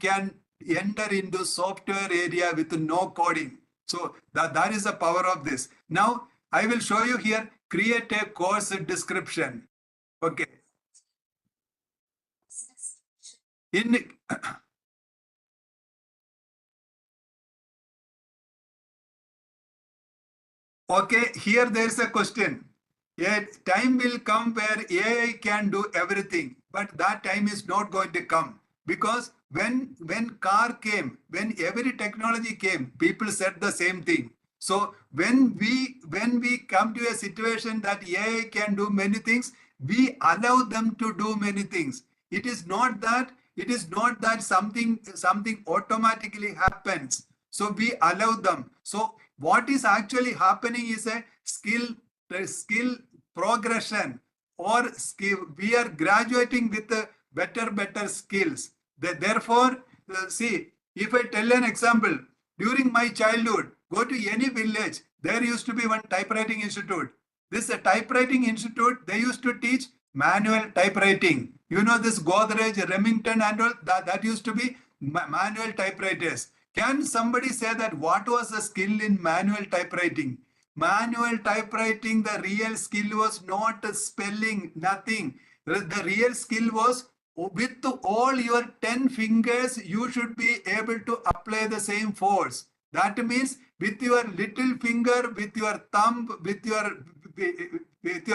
can enter into software area with no coding. So that is the power of this. Now I will show you here, create a course description. Okay. In Okay, here there is a question. A time will come where AI can do everything, but that time is not going to come, because when car came, when every technology came, people said the same thing. So when we come to a situation that AI can do many things, we allow them to do many things. It is not that something automatically happens. So we allow them. So what is actually happening is a skill progression, or skill. We are graduating with better skills. Therefore, see, if I tell an example, during my childhood, go to any village, there used to be one typewriting institute. This typewriting institute, they used to teach manual typewriting. You know, this Godrej, Remington and all, that used to be manual typewriters. Can somebody say that what was the skill in manual typewriting? Manual typewriting, the real skill was not spelling, nothing. The real skill was with all your 10 fingers, you should be able to apply the same force. That means with your little finger, with your thumb, with your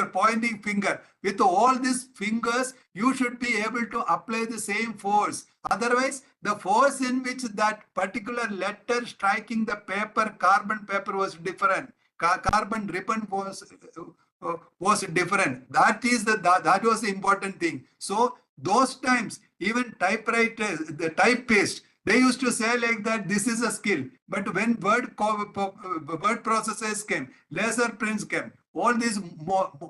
pointing finger, with all these fingers, you should be able to apply the same force. Otherwise, the force in which that particular letter striking the paper, carbon paper, was different. Carbon ribbon was different. That was the important thing. So those times, even typewriters, the typist, they used to say like that, this is a skill. But when word processors came, laser prints came, all these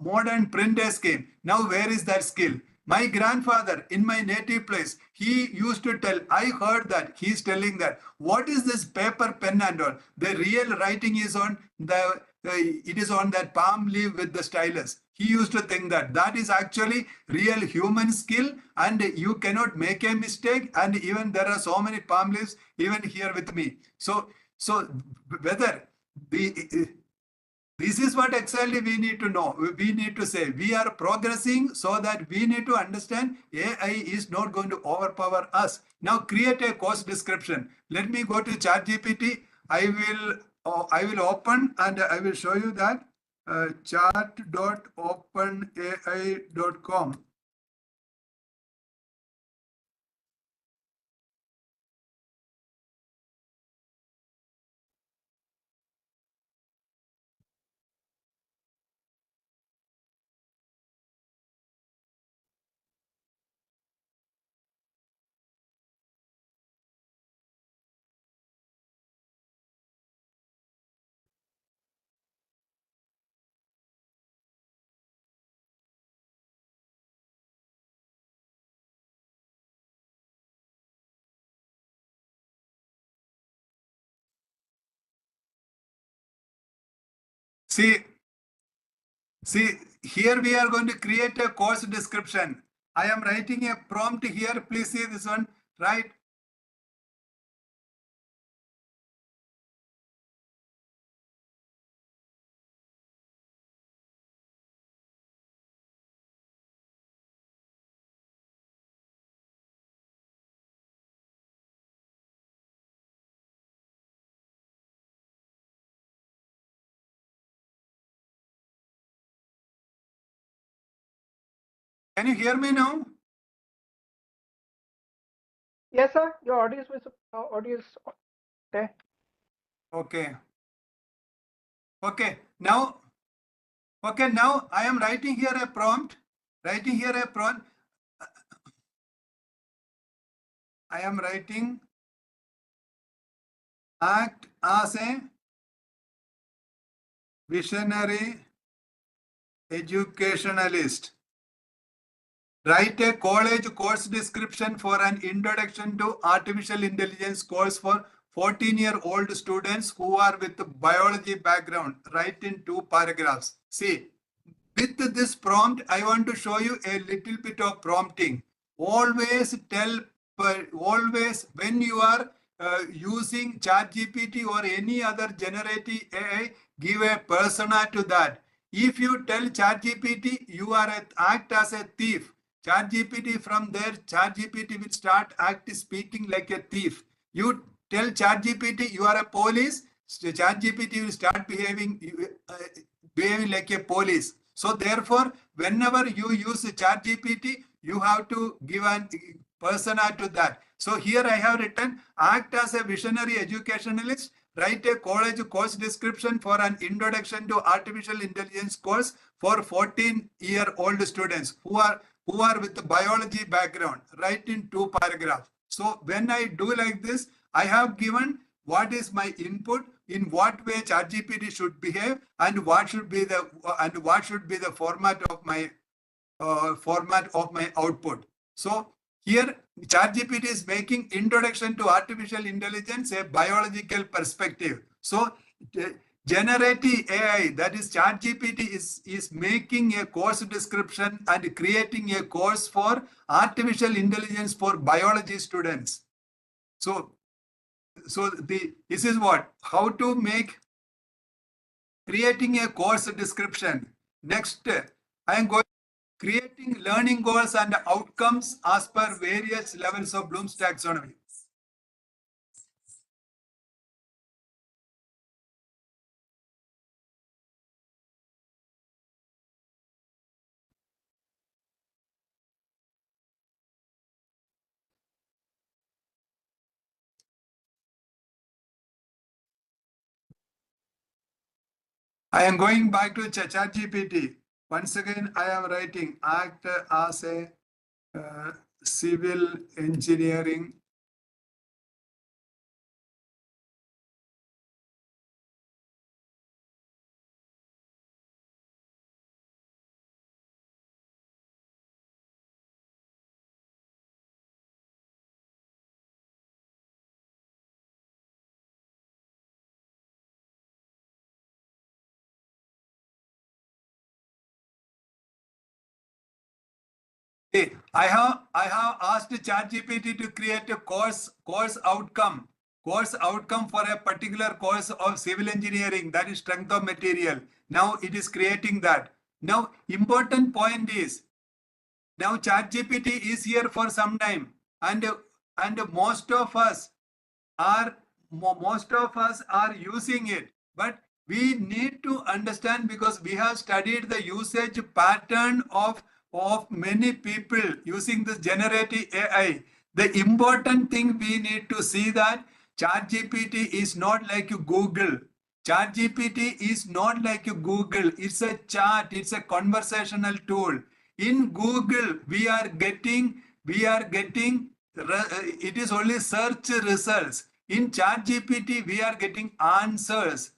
modern printers came, now where is that skill? My grandfather in my native place, he used to tell, I heard that, he's telling that, what is this paper, pen and all? The real writing is on it is on that palm leaf with the stylus. He used to think that that is actually real human skill, and you cannot make a mistake. And even there are so many palm leaves even here with me. So whether this is what exactly we need to know. We need to say we are progressing, so that we need to understand AI is not going to overpower us. Now create a course description. Let me go to ChatGPT. I will open and I will show you that chat.openai.com. See, here we are going to create a course description. I am writing a prompt here. Please see this one, right? Can you hear me now? Yes, sir. Your audio is there. Okay. Okay. Now I am writing here a prompt. I am writing act as a visionary educationalist. Write a college course description for an introduction to artificial intelligence course for 14-year-old students who are with biology background. Write in 2 paragraphs. See, with this prompt, I want to show you a little bit of prompting. Always when you are using ChatGPT or any other generative AI, give a persona to that. If you tell ChatGPT you are act as a thief, ChatGPT from there, ChatGPT will start speaking like a thief. You tell ChatGPT you are a police, ChatGPT will start behaving like a police. So therefore, whenever you use ChatGPT, you have to give a persona to that. So here I have written, act as a visionary educationalist, write a college course description for an introduction to artificial intelligence course for 14-year-old students who are with the biology background. Write in 2 paragraphs. So when I do like this, I have given what is my input, in what way ChatGPT should behave, and what should be the format of my output. So here ChatGPT is making introduction to artificial intelligence a biological perspective. So generative AI, that is ChatGPT, is making a course description and creating a course for artificial intelligence for biology students. So this is how to make creating a course description. Next, I am going creating learning goals and outcomes as per various levels of Bloom's taxonomy. I am going back to ChatGPT. Once again, I am writing act as a civil engineering I have asked ChatGPT to create a course outcome for a particular course of civil engineering, that is strength of material. Now it is creating that. Now important point is, now ChatGPT is here for some time, and most of us are using it, but we need to understand, because we have studied the usage pattern of many people using this generative AI. The important thing we need to see that ChatGPT is not like Google. ChatGPT is not like Google. It's a chat. It's a conversational tool. In Google, we are getting it is only search results. In ChatGPT, we are getting answers.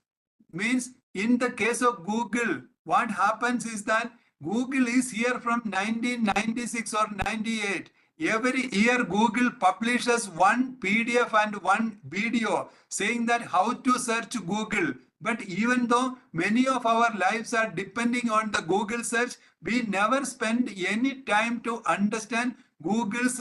Means in the case of Google, what happens is that Google is here from 1996 or 98. Every year Google publishes one PDF and one video saying that how to search Google. But even though many of our lives are depending on the Google search, we never spend any time to understand Google's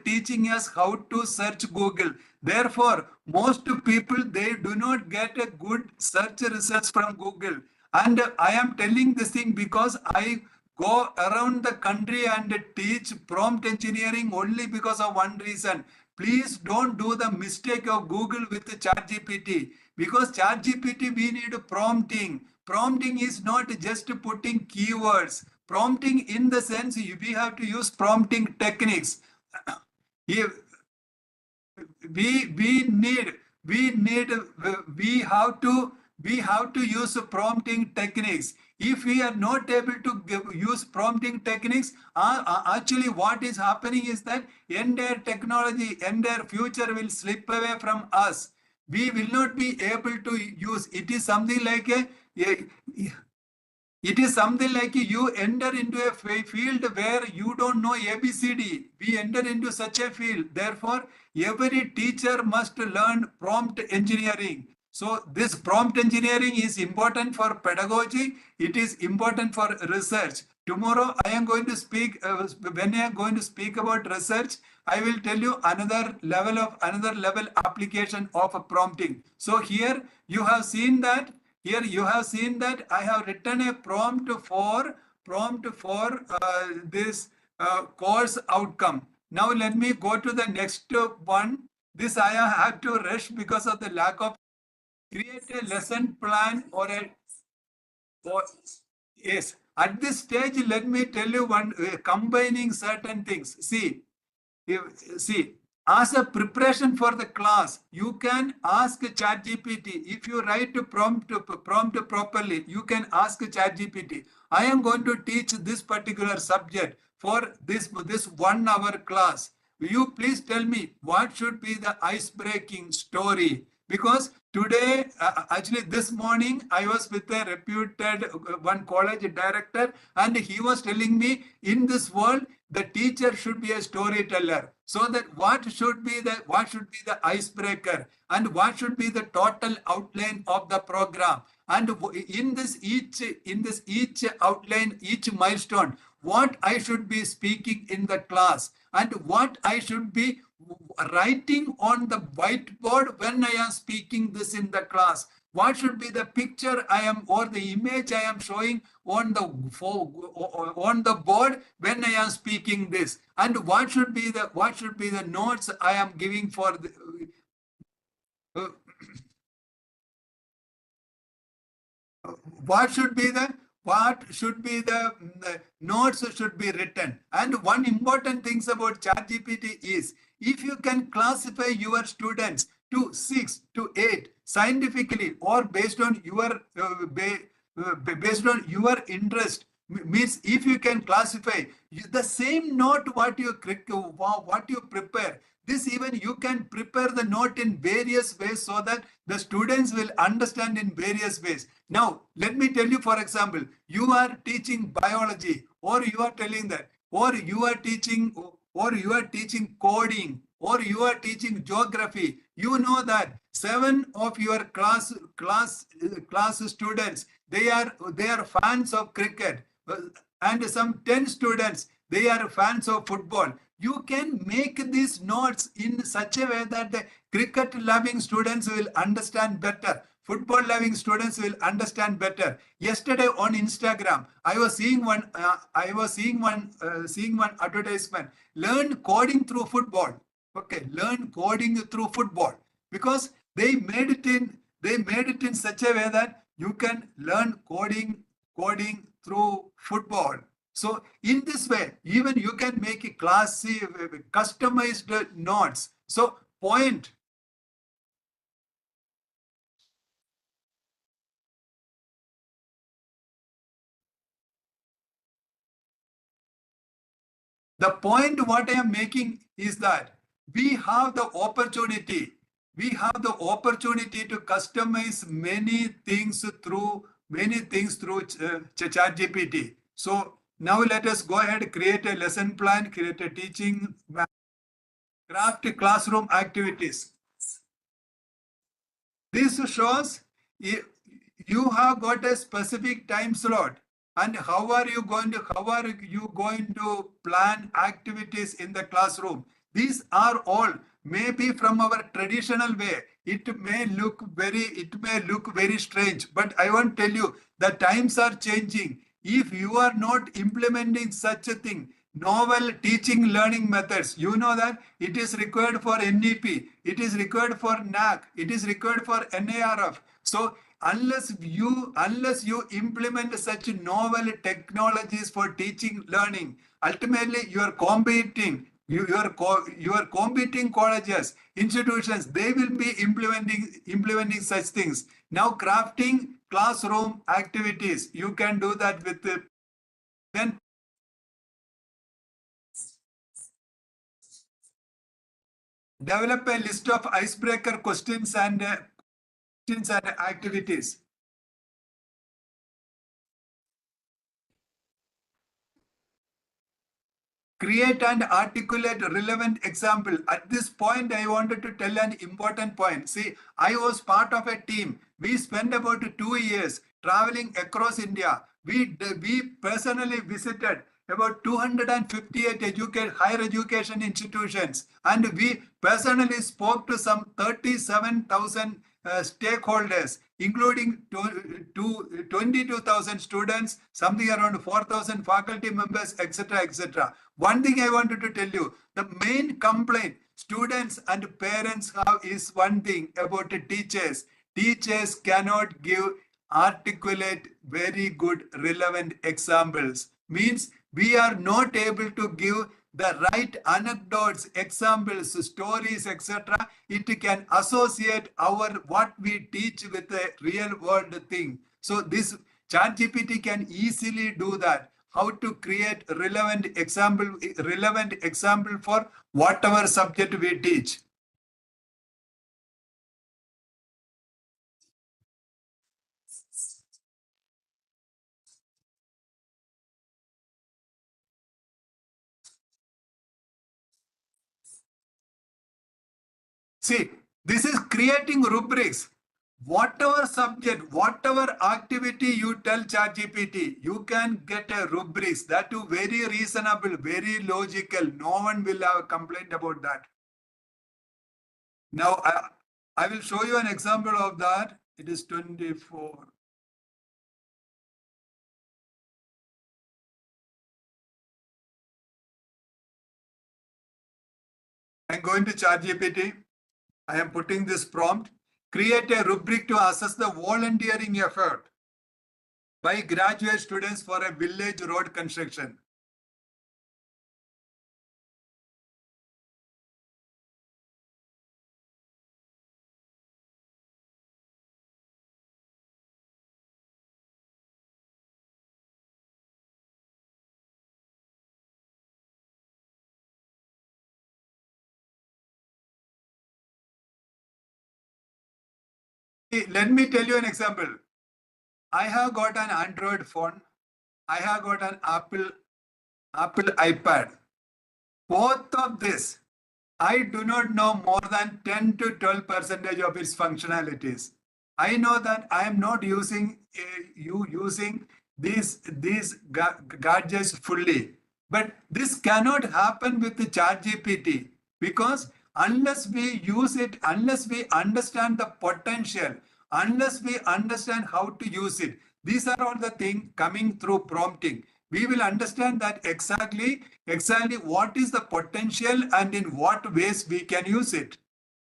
teaching us how to search Google. Therefore, most people, they do not get a good search results from Google. And I am telling this thing because I go around the country and teach prompt engineering only because of one reason. Please don't do the mistake of Google with ChatGPT, because ChatGPT we need prompting. Prompting is not just putting keywords. Prompting in the sense we have to use prompting techniques. If we have to use prompting techniques. If we are not able to use prompting techniques, actually what is happening is that entire technology, entire future will slip away from us. We will not be able to use. It is something like you enter into a field where you don't know ABCD. We enter into such a field. Therefore, every teacher must learn prompt engineering. So this prompt engineering is important for pedagogy. It is important for research. Tomorrow, I am going to speak, when I am going to speak about research, I will tell you another level application of prompting. So here you have seen that I have written a prompt for this course outcome. Now let me go to the next one. This I have had to rush because of the lack of. Create a lesson plan yes. At this stage, let me tell you one combining certain things. See, as a preparation for the class, you can ask ChatGPT. If you write to prompt properly, you can ask ChatGPT. I am going to teach this particular subject for this 1 hour class. Will you please tell me what should be the ice-breaking story? Because today, actually this morning, I was with a reputed one college director, and he was telling me in this world, the teacher should be a storyteller. So that what should be the icebreaker, and what should be the total outline of the program, and in this each outline, each milestone, what I should be speaking in the class, and what I should be writing on the whiteboard when I am speaking this in the class. What should be the picture I am or the image I am showing on the board when I am speaking this, and what should be the notes I am giving for the, what should be the notes should be written. And one important thing about ChatGPT is, if you can classify your students to 6 to 8 scientifically, or based on your interest, means if you can classify the same note what you prepare, this even you can prepare the note in various ways so that the students will understand in various ways. Now, let me tell you, for example, you are teaching biology, or you are telling that, or you are teaching coding, or you are teaching geography. You know that 7 of your class students, they are fans of cricket, and some 10 students, they are fans of football. You can make these notes in such a way that the cricket loving students will understand better. Football loving students will understand better. Yesterday on Instagram, I was seeing one advertisement. Learn coding through football. Okay, learn coding through football, because they made it in such a way that you can learn coding through football. So in this way, even you can make a classy, customized notes. So point. The point what I am making is that we have the opportunity. We have the opportunity to customize many things through ChatGPT. So now let us go ahead, create a lesson plan, create a teaching, craft classroom activities. This shows you have got a specific time slot, and how are you going to plan activities in the classroom. These are all maybe from our traditional way. It may look very strange, but I want to tell you the times are changing. If you are not implementing such a thing, novel teaching learning methods, you know that it is required for NEP, it is required for NAC, it is required for NARF. So unless you implement such novel technologies for teaching learning, ultimately you are competing. You are competing colleges, institutions. They will be implementing such things. Now crafting classroom activities. You can do that with then develop a list of icebreaker questions and activities. Create and articulate relevant example. At this point, I wanted to tell an important point. See, I was part of a team. We spent about 2 years traveling across India. We personally visited about 258 higher education institutions, and we personally spoke to some 37,000 stakeholders, including 22,000 students, something around 4,000 faculty members, etc., etc. One thing I wanted to tell you, the main complaint students and parents have is one thing about the teachers. Teachers cannot give articulate very good relevant examples. Means we are not able to give the right anecdotes, examples, stories, etc. It can associate our what we teach with a real world thing. So this ChatGPT can easily do that. How to create relevant example for whatever subject we teach. See, this is creating rubrics. Whatever subject, whatever activity you tell ChatGPT, you can get a rubrics. That too very reasonable, very logical. No one will have a complaint about that. Now, I will show you an example of that. It is 24. I'm going to ChatGPT. I am putting this prompt. Create a rubric to assess the volunteering effort by graduate students for a village road construction. Let me tell you an example. I have got an Android phone. I have got an Apple iPad. Both of this, I do not know more than 10 to 12% of its functionalities. I know that I am not using using these gadgets fully. But this cannot happen with the ChatGPT because unless we use it, unless we understand the potential, unless we understand how to use it, these are all the things coming through prompting. We will understand that exactly what is the potential and in what ways we can use it.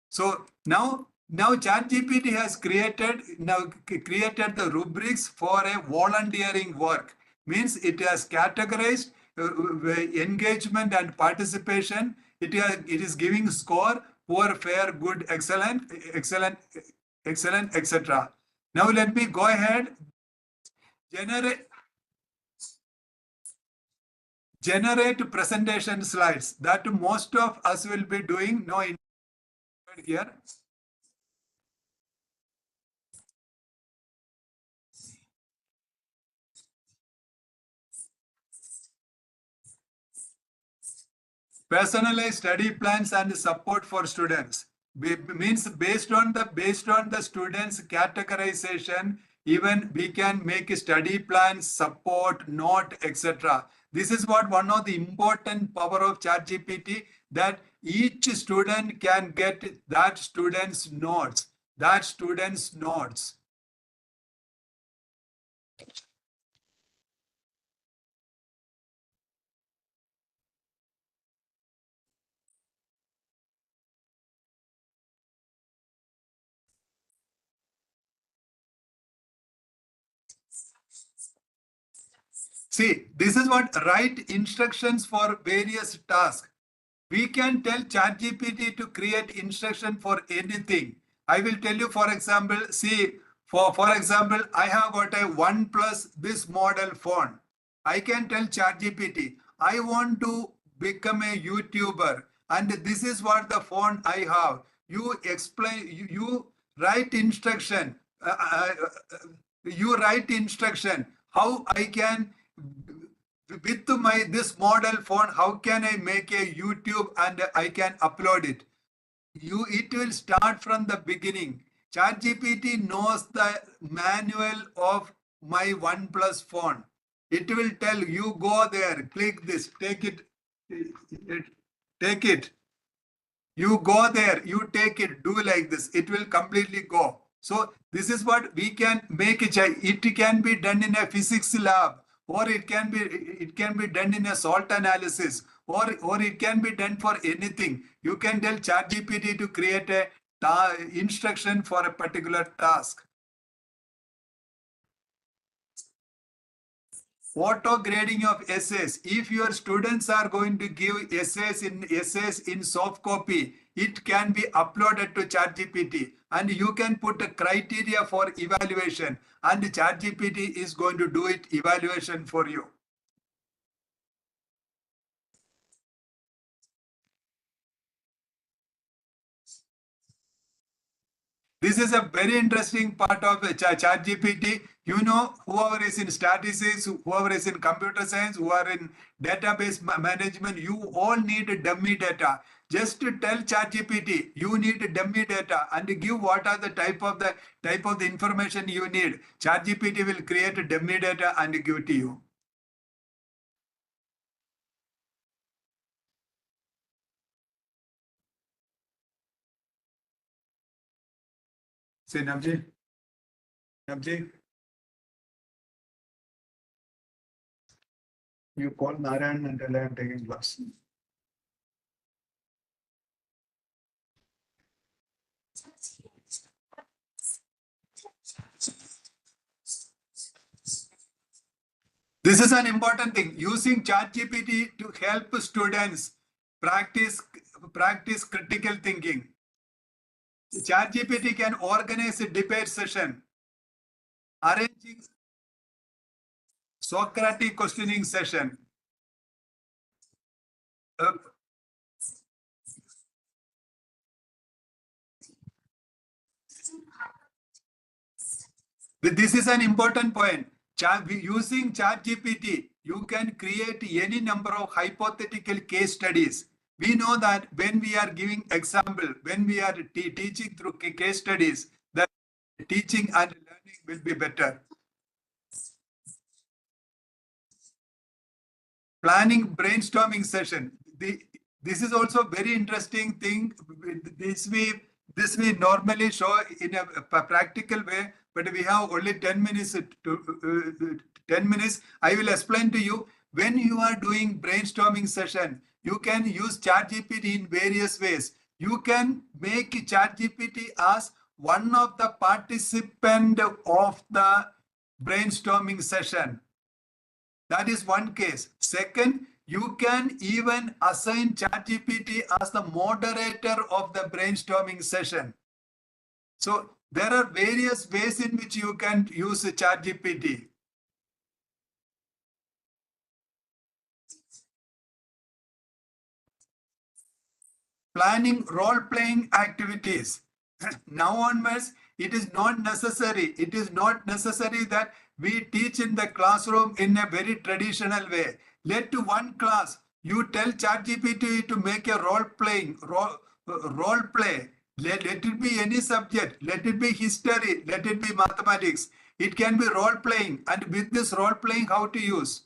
So now ChatGPT has created the rubrics for a volunteering work. Means it has categorized engagement and participation. It is giving score: poor, fair, good, excellent, etc. Now let me go ahead. Generate presentation slides that most of us will be doing. No, here. Personalized study plans and support for students. Means based on the students categorization, even we can make study plans, support, note, etc. This is what one of the important power of ChatGPT, that each student can get that student's notes. See, this is what write instructions for various tasks. We can tell ChatGPT to create instruction for anything. I will tell you, for example, see, for example, I have got a OnePlus this model phone. I can tell ChatGPT, I want to become a YouTuber, and this is what the phone I have. You explain, you write instruction. You write instruction how I can with my this model phone, how can I make a YouTube and I can upload it? It will start from the beginning. ChatGPT knows the manual of my OnePlus phone. It will tell you go there, click this, take it, take it. You go there, you take it, do like this. It will completely go. So this is what we can make it. It can be done in a physics lab, or it can be done in a salt analysis, or it can be done for anything. You can tell ChatGPT to create a instruction for a particular task. Auto grading of essays. If your students are going to give essays in soft copy, it can be uploaded to ChatGPT, and you can put a criteria for evaluation, and ChatGPT is going to do it evaluation for you. This is a very interesting part of ChatGPT. You know, whoever is in statistics, whoever is in computer science, who are in database management, you all need dummy data. Just to tell ChatGPT, you need dummy data and give what are the type of the information you need. ChatGPT will create dummy data and give it to you. Say, Navji. Navji. You call Narayan and tell I am taking class. This is an important thing. Using ChatGPT to help students practice critical thinking. ChatGPT can organize a debate session, arranging Socratic questioning session. This is an important point. Using ChatGPT, you can create any number of hypothetical case studies. We know that when we are giving example, when we are teaching through case studies, the teaching and learning will be better. Planning brainstorming session. This is also very interesting thing. This we normally show in a practical way, but we have only 10 minutes to 10 minutes. I will explain to you. When you are doing brainstorming session, you can use ChatGPT in various ways. You can make ChatGPT as one of the participant of the brainstorming session. That is one case. Second, you can even assign ChatGPT as the moderator of the brainstorming session. So there are various ways in which you can use ChatGPT. Planning role-playing activities. Now onwards, it is not necessary. It is not necessary that we teach in the classroom in a very traditional way. Let to one class, you tell ChatGPT to make a role play. Let it be any subject. Let it be history. Let it be mathematics. It can be role playing. And with this role playing, how to use?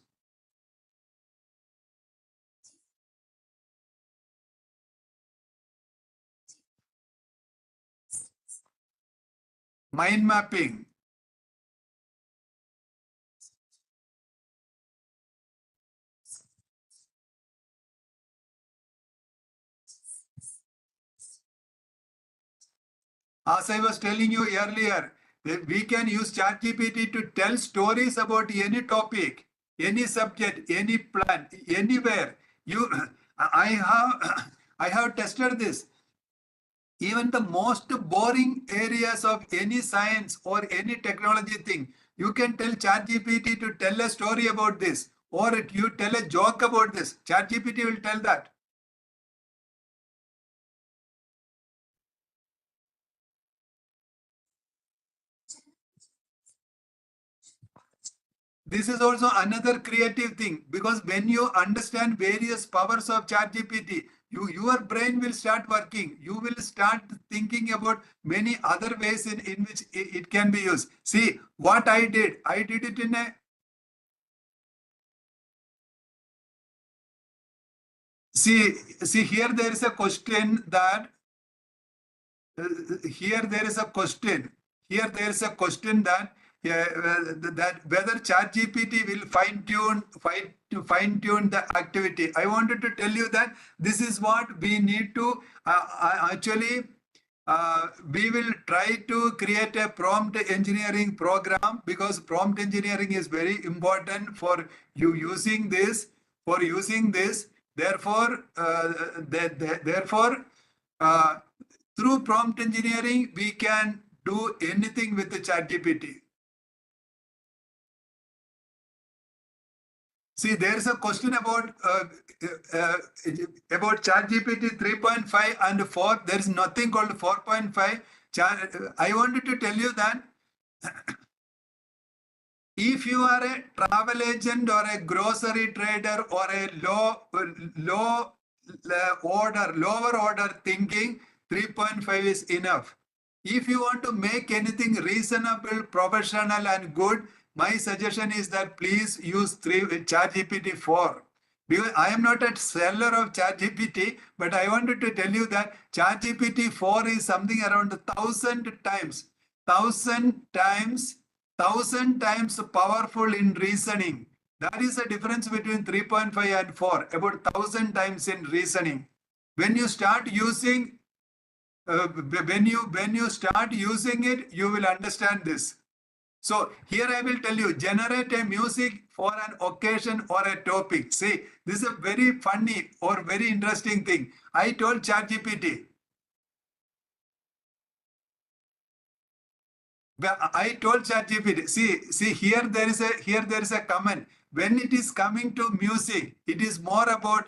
Mind mapping. As I was telling you earlier, that we can use ChatGPT to tell stories about any topic. any subject, any plan, anywhere. I have tested this. Even the most boring areas of any science or any technology thing, you can tell ChatGPT to tell a story about this, or you tell a joke about this. ChatGPT will tell that. This is also another creative thing, because when you understand various powers of ChatGPT, your brain will start working. You will start thinking about many other ways in which it can be used. See what I did. I did it in a see here there is a question that here there is a question. Here there is a question that that whether ChatGPT will fine tune the activity. I wanted to tell you that this is what we need to actually. We will try to create a prompt engineering program, because prompt engineering is very important for you using this. For using this, therefore, through prompt engineering, we can do anything with the ChatGPT. See, there is a question about ChatGPT 3.5 and 4. There is nothing called 4.5. I wanted to tell you that if you are a travel agent or a grocery trader or a lower order thinking, 3.5 is enough. If you want to make anything reasonable, professional and good, my suggestion is that please use ChatGPT 4. Because I am not a seller of ChatGPT, but I wanted to tell you that ChatGPT 4 is something around 1,000 times powerful in reasoning. That is the difference between 3.5 and 4, about 1,000 times in reasoning. When you start using when you start using it, you will understand this. So here I will tell you, generate a music for an occasion or a topic. See, this is a very funny or very interesting thing. I told ChatGPT. I told ChatGPT, see here there is a comment. When it is coming to music, it is more about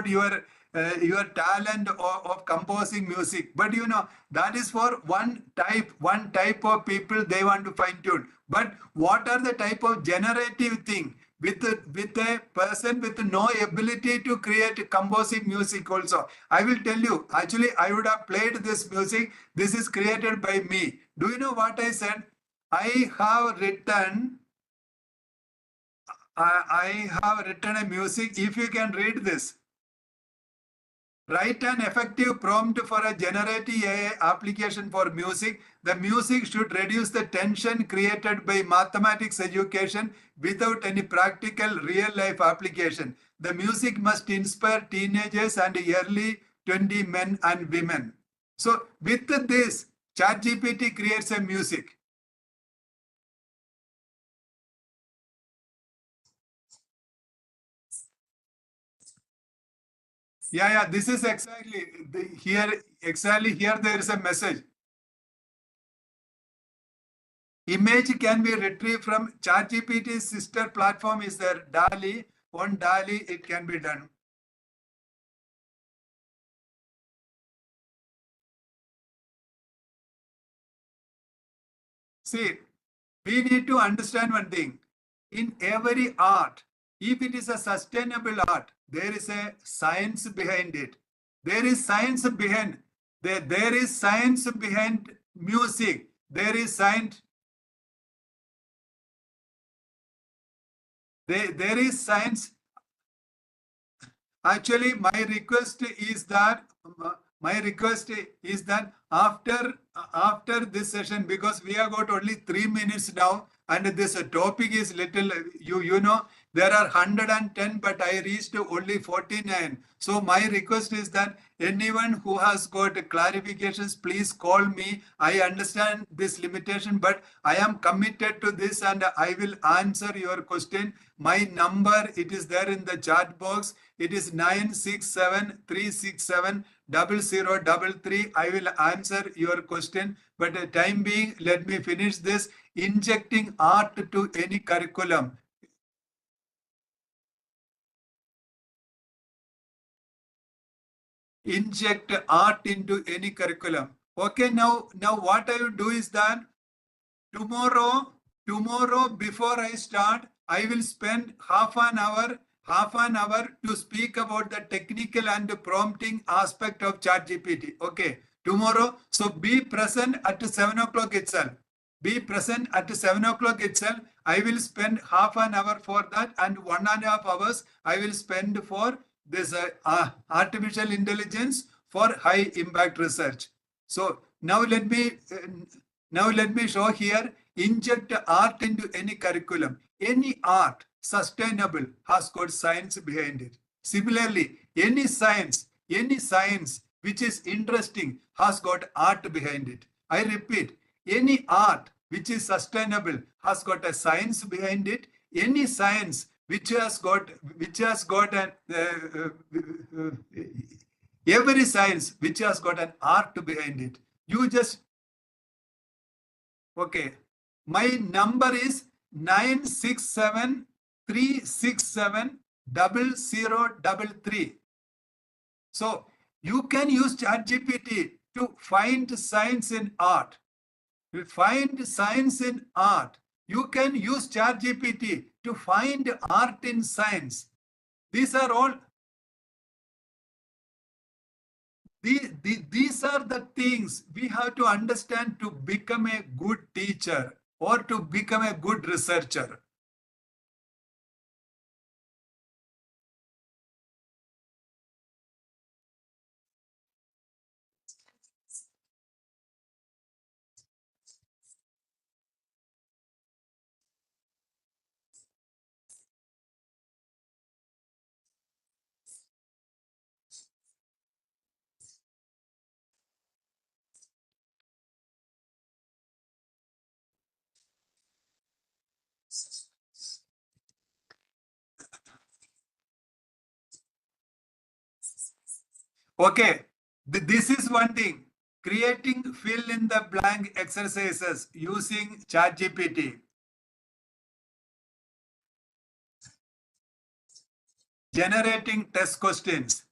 your talent of composing music. But you know, that is for one type of people they want to fine tune. But what are the type of generative thing with a person with no ability to create composing music also? I will tell you, actually I would have played this music. This is created by me. Do you know what I said? I have written a music. If you can read this. Write an effective prompt for a generative AI application for music. The music should reduce the tension created by mathematics education without any practical real-life application. The music must inspire teenagers and early 20 men and women. So with this, ChatGPT creates a music. Yeah, this is exactly here there is a message. Image can be retrieved from ChatGPT's sister platform is there, DALL-E. On DALL-E, it can be done. See, we need to understand one thing. In every art, if it is a sustainable art, there is a science behind it. There is science behind music. There is science. There is science. Actually, my request is that after this session, because we have got only 3 minutes now, and this topic is little, you know, There are 110, but I reached only 49. So my request is that anyone who has got clarifications, please call me. I understand this limitation, but I am committed to this and I will answer your question. My number, it is there in the chat box. It is 967-367-0033. I will answer your question. But at time being, let me finish this. Injecting art to any curriculum. Inject art into any curriculum. Okay, now what I will do is that tomorrow before I start, I will spend half an hour to speak about the technical and prompting aspect of ChatGPT. Okay, tomorrow. So be present at 7 o'clock itself. Be present at 7 o'clock itself. I will spend half an hour for that, and 1.5 hours I will spend for this artificial intelligence for high impact research. So now let me show here. Inject art into any curriculum. Any art sustainable has got science behind it. Similarly, any science which is interesting has got art behind it. I repeat, any art which is sustainable has got a science behind it. Any science which has got an every science which has got an art behind it. You just okay. My number is 967-367-0033. So you can use ChatGPT to find science in art. You find science in art. You can use ChatGPT to find art in science. These are all. These are the things we have to understand to become a good teacher or to become a good researcher. Okay, this is one thing. Creating fill in the blank exercises using ChatGPT. Generating test questions.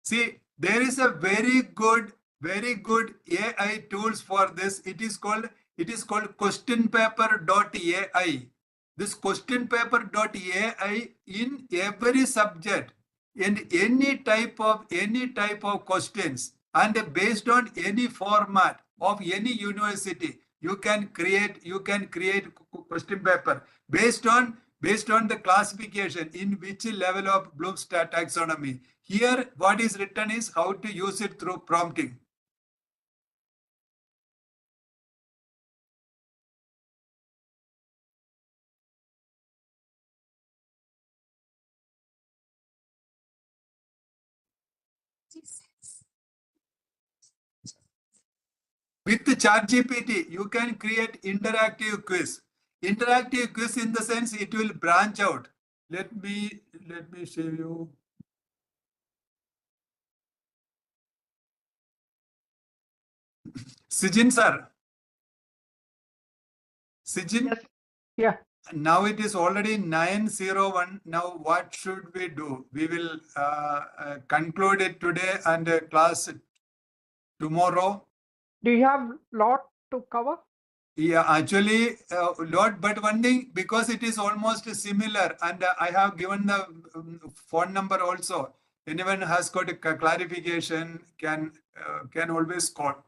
See, there is a very good AI tools for this. It is called questionpaper.ai. This questionpaper.ai in every subject in any type of questions, and based on any format of any university, you can create question paper based on the classification in which level of Bloom's taxonomy. Here, what is written is how to use it through prompting. With ChatGPT, you can create interactive quiz. Interactive quiz in the sense it will branch out. Let me show you. Sijin sir. Sijin? Yes. Yeah. Now it is already 9:01. Now what should we do? We will conclude it today and class tomorrow. Do you have a lot to cover? Yeah, actually, lot, but one thing, because it is almost similar, and I have given the phone number also. Anyone has got a clarification can always call.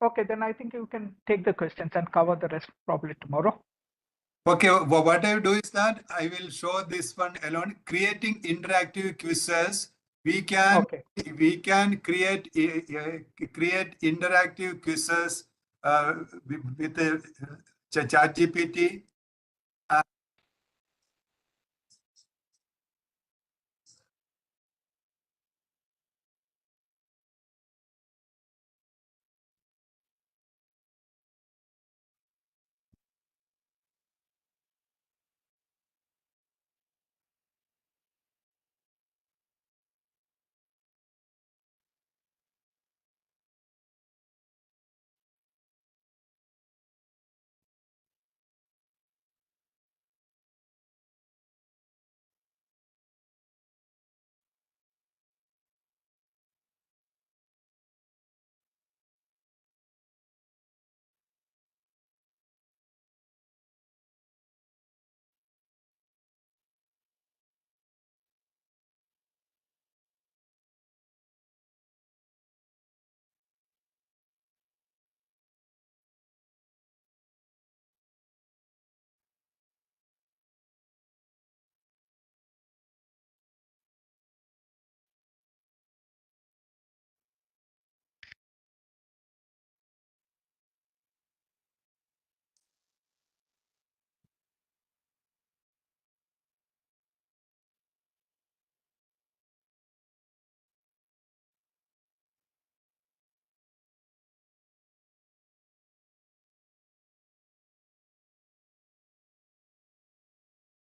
Okay, then I think you can take the questions and cover the rest probably tomorrow. Okay, what I will do is that I will show this one alone. Creating interactive quizzes. We can create interactive quizzes with ChatGPT.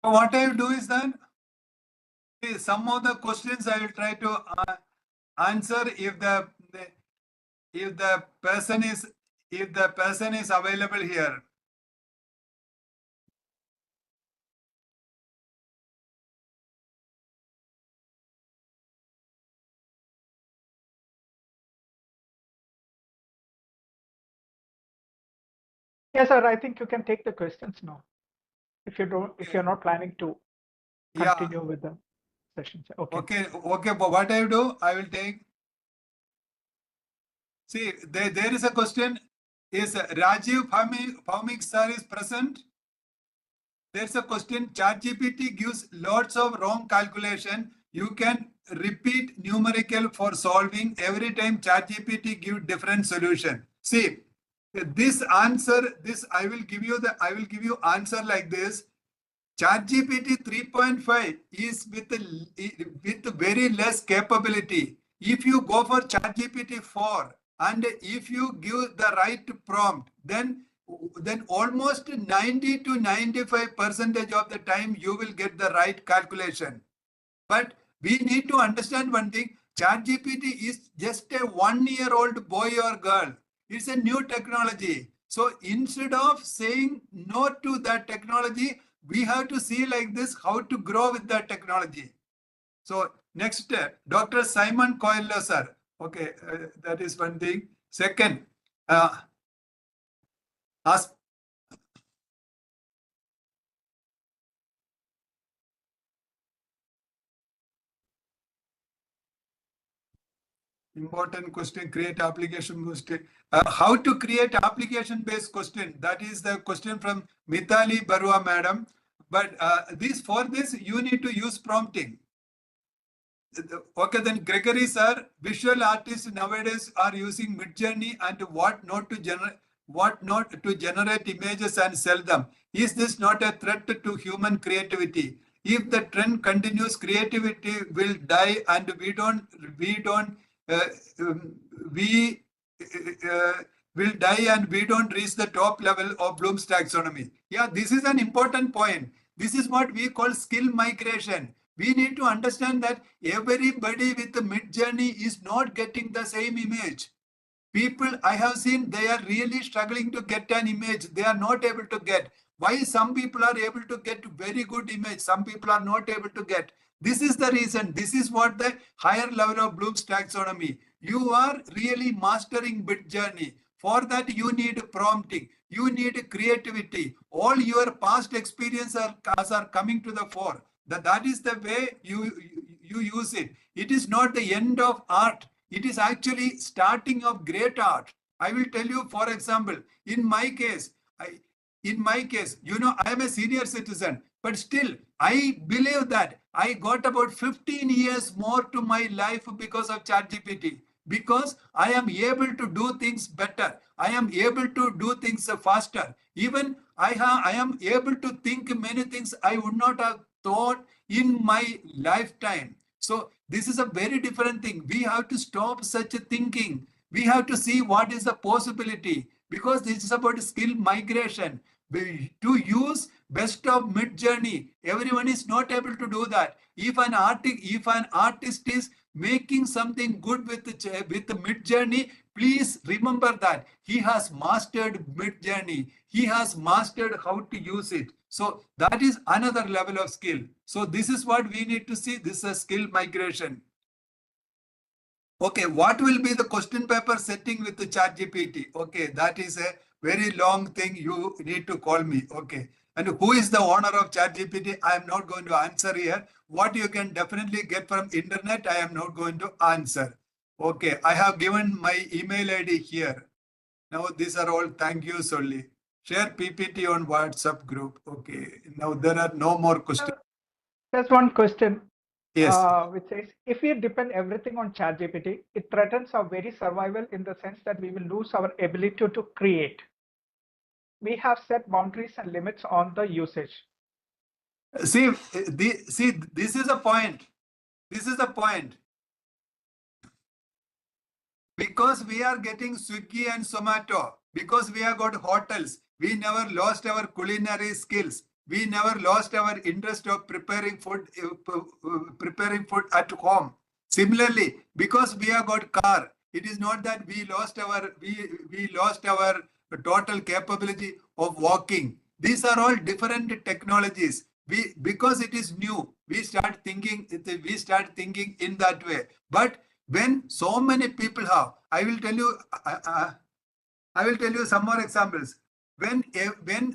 What I will do is then some of the questions I will try to answer if the person is available here. Yes, sir. I think you can take the questions now. If you're not planning to continue with the session. Okay. Okay. But what I will do, I will take. See, there is a question. Is Rajiv Bhaumik sir is present? There's a question. ChatGPT gives lots of wrong calculation. You can repeat numerical for solving. Every time ChatGPT give different solution. See, this answer, I will give you answer like this. ChatGPT 3.5 is with very less capability. If you go for ChatGPT 4 and if you give the right prompt, then almost 90 to 95% of the time you will get the right calculation. But we need to understand one thing. ChatGPT is just a 1-year-old boy or girl. It's a new technology. So instead of saying no to that technology, we have to see like this how to grow with that technology. So next, Dr. Simon Coelho, sir. Okay, that is one thing. Second, important question, create application question. How to create application-based question? That is the question from Mithali Barua, madam. But for this, you need to use prompting. Okay, then Gregory sir, visual artists nowadays are using Midjourney and what not to generate images and sell them. Is this not a threat to human creativity? If the trend continues, creativity will die, and we will die, and we don't reach the top level of Bloom's taxonomy. Yeah, this is an important point. This is what we call skill migration. We need to understand that everybody with the Midjourney is not getting the same image. People I have seen, they are really struggling to get an image. They are not able to get. Why some people are able to get very good image, some people are not able to get. This is the reason. This is what the higher level of Bloom's taxonomy. You are really mastering Midjourney. For that, you need prompting. You need creativity. All your past experiences are coming to the fore. That is the way you use it. It is not the end of art. It is actually starting of great art. I will tell you, for example, in my case, you know, I am a senior citizen, but still, I believe that I got about 15 years more to my life because of ChatGPT. because I am able to do things better. I am able to do things faster. Even I am able to think many things I would not have thought in my lifetime. So this is a very different thing. We have to stop such a thinking. We have to see what is the possibility, because this is about skill migration. To use best of mid journey, everyone is not able to do that. If an artist is making something good with the mid journey, please remember that he has mastered mid journey. He has mastered how to use it. So that is another level of skill. So this is what we need to see. This is a skill migration. Okay, what will be the question paper setting with the ChatGPT? Okay, that is a very long thing. You need to call me. Okay. And who is the owner of ChatGPT? I am not going to answer here. What you can definitely get from internet, I am not going to answer. Okay, I have given my email ID here. Now these are all thank yous only. Share PPT on WhatsApp group. Okay, now there are no more questions. There's one question. Yes. Which says, if we depend everything on ChatGPT, it threatens our very survival in the sense that we will lose our ability to create. We have set boundaries and limits on the usage. See, this is a point. This is the point. Because we are getting Swiggy and Zomato, because we have got hotels, we never lost our culinary skills. We never lost our interest of preparing food at home. Similarly, because we have got car, it is not that we lost our total capability of walking. These are all different technologies. Because it is new, we start thinking in that way. But when so many people have, I will tell you some more examples. When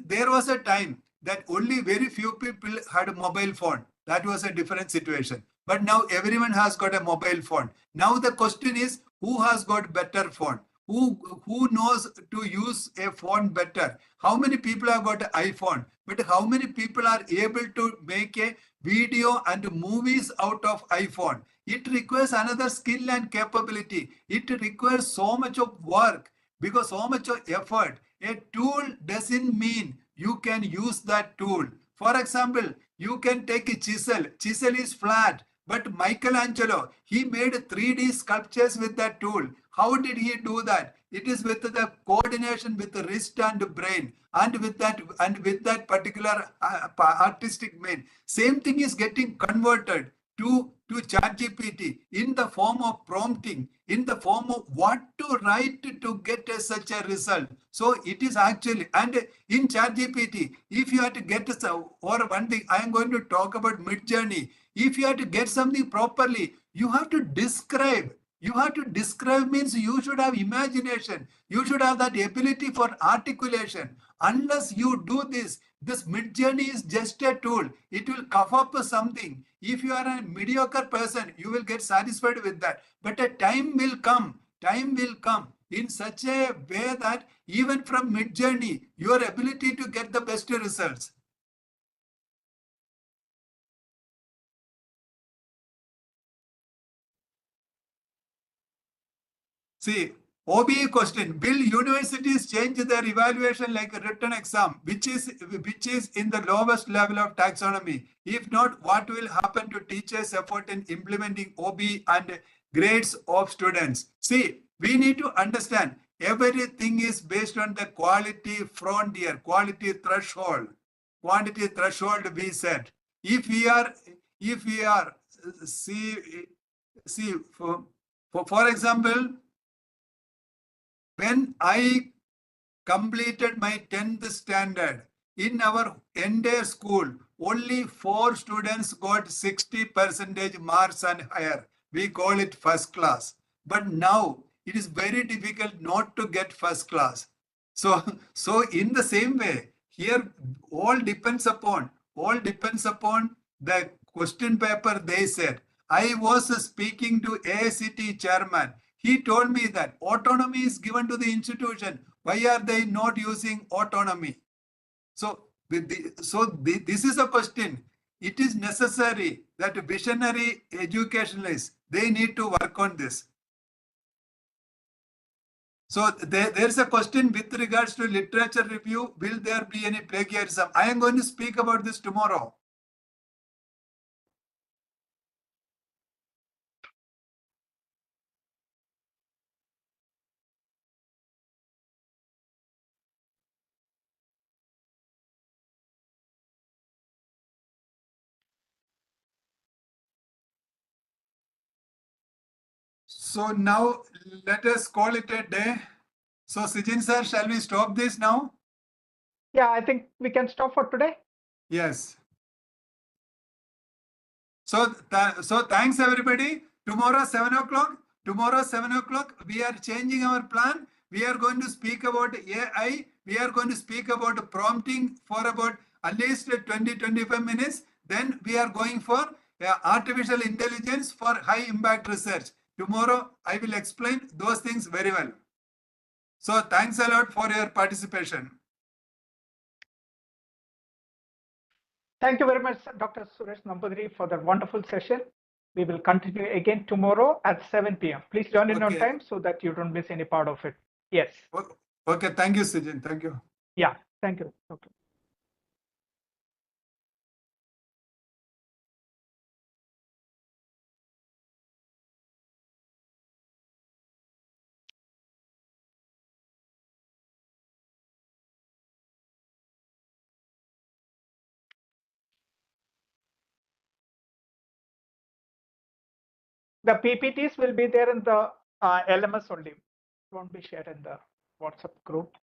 there was a time that only very few people had a mobile phone, that was a different situation. But now everyone has got a mobile phone. Now the question is, who has got better phone? Who knows to use a phone better? How many people have got an iPhone? But how many people are able to make a video and movies out of iPhone? It requires another skill and capability. It requires so much of work, because so much of effort. A tool doesn't mean you can use that tool. For example, you can take a chisel. Chisel is flat, but Michelangelo, he made 3D sculptures with that tool. How did he do that? It is with the coordination with the wrist and brain, and with that particular artistic mind. Same thing is getting converted to ChatGPT in the form of prompting, in the form of what to write to get such a result. So it is actually, and in ChatGPT, if you have to get or one thing, I am going to talk about mid-journey. If you have to get something properly, you have to describe. You have to describe means you should have imagination. You should have that ability for articulation. Unless you do this mid-journey is just a tool. It will cover up something. If you are a mediocre person, you will get satisfied with that. But a time will come in such a way that even from mid-journey, your ability to get the best results. See, OBE question, will universities change their evaluation like a written exam, which is in the lowest level of taxonomy? If not, what will happen to teachers' effort in implementing OBE and grades of students? See, we need to understand everything is based on the quality frontier, quality threshold. Quantity threshold, we said. If we are for example, when I completed my 10th standard, in our entire school, only 4 students got 60% marks and higher. We call it first class. But now it is very difficult not to get first class. So in the same way, here all depends upon the question paper they said. I was speaking to AICT chairman. He told me that autonomy is given to the institution. Why are they not using autonomy? So this is a question. It is necessary that visionary educationalists, they need to work on this. So there's a question with regards to literature review. Will there be any plagiarism? I am going to speak about this tomorrow. So now let us call it a day. So Sijin sir, shall we stop this now? Yeah, I think we can stop for today. Yes. So thanks everybody. Tomorrow 7 o'clock. Tomorrow 7 o'clock we are changing our plan. We are going to speak about AI. We are going to speak about prompting for about at least 20-25 minutes. Then we are going for artificial intelligence for high impact research. Tomorrow I will explain those things very well. So thanks a lot for your participation. Thank you very much, Dr. Suresh Nambudiri, for that wonderful session. We will continue again tomorrow at 7 p.m. Please join in on time so that you don't miss any part of it. Yes. Okay. Thank you, Sijin. Thank you. Yeah. Thank you, Doctor. The PPTs will be there in the LMS only. It won't be shared in the WhatsApp group.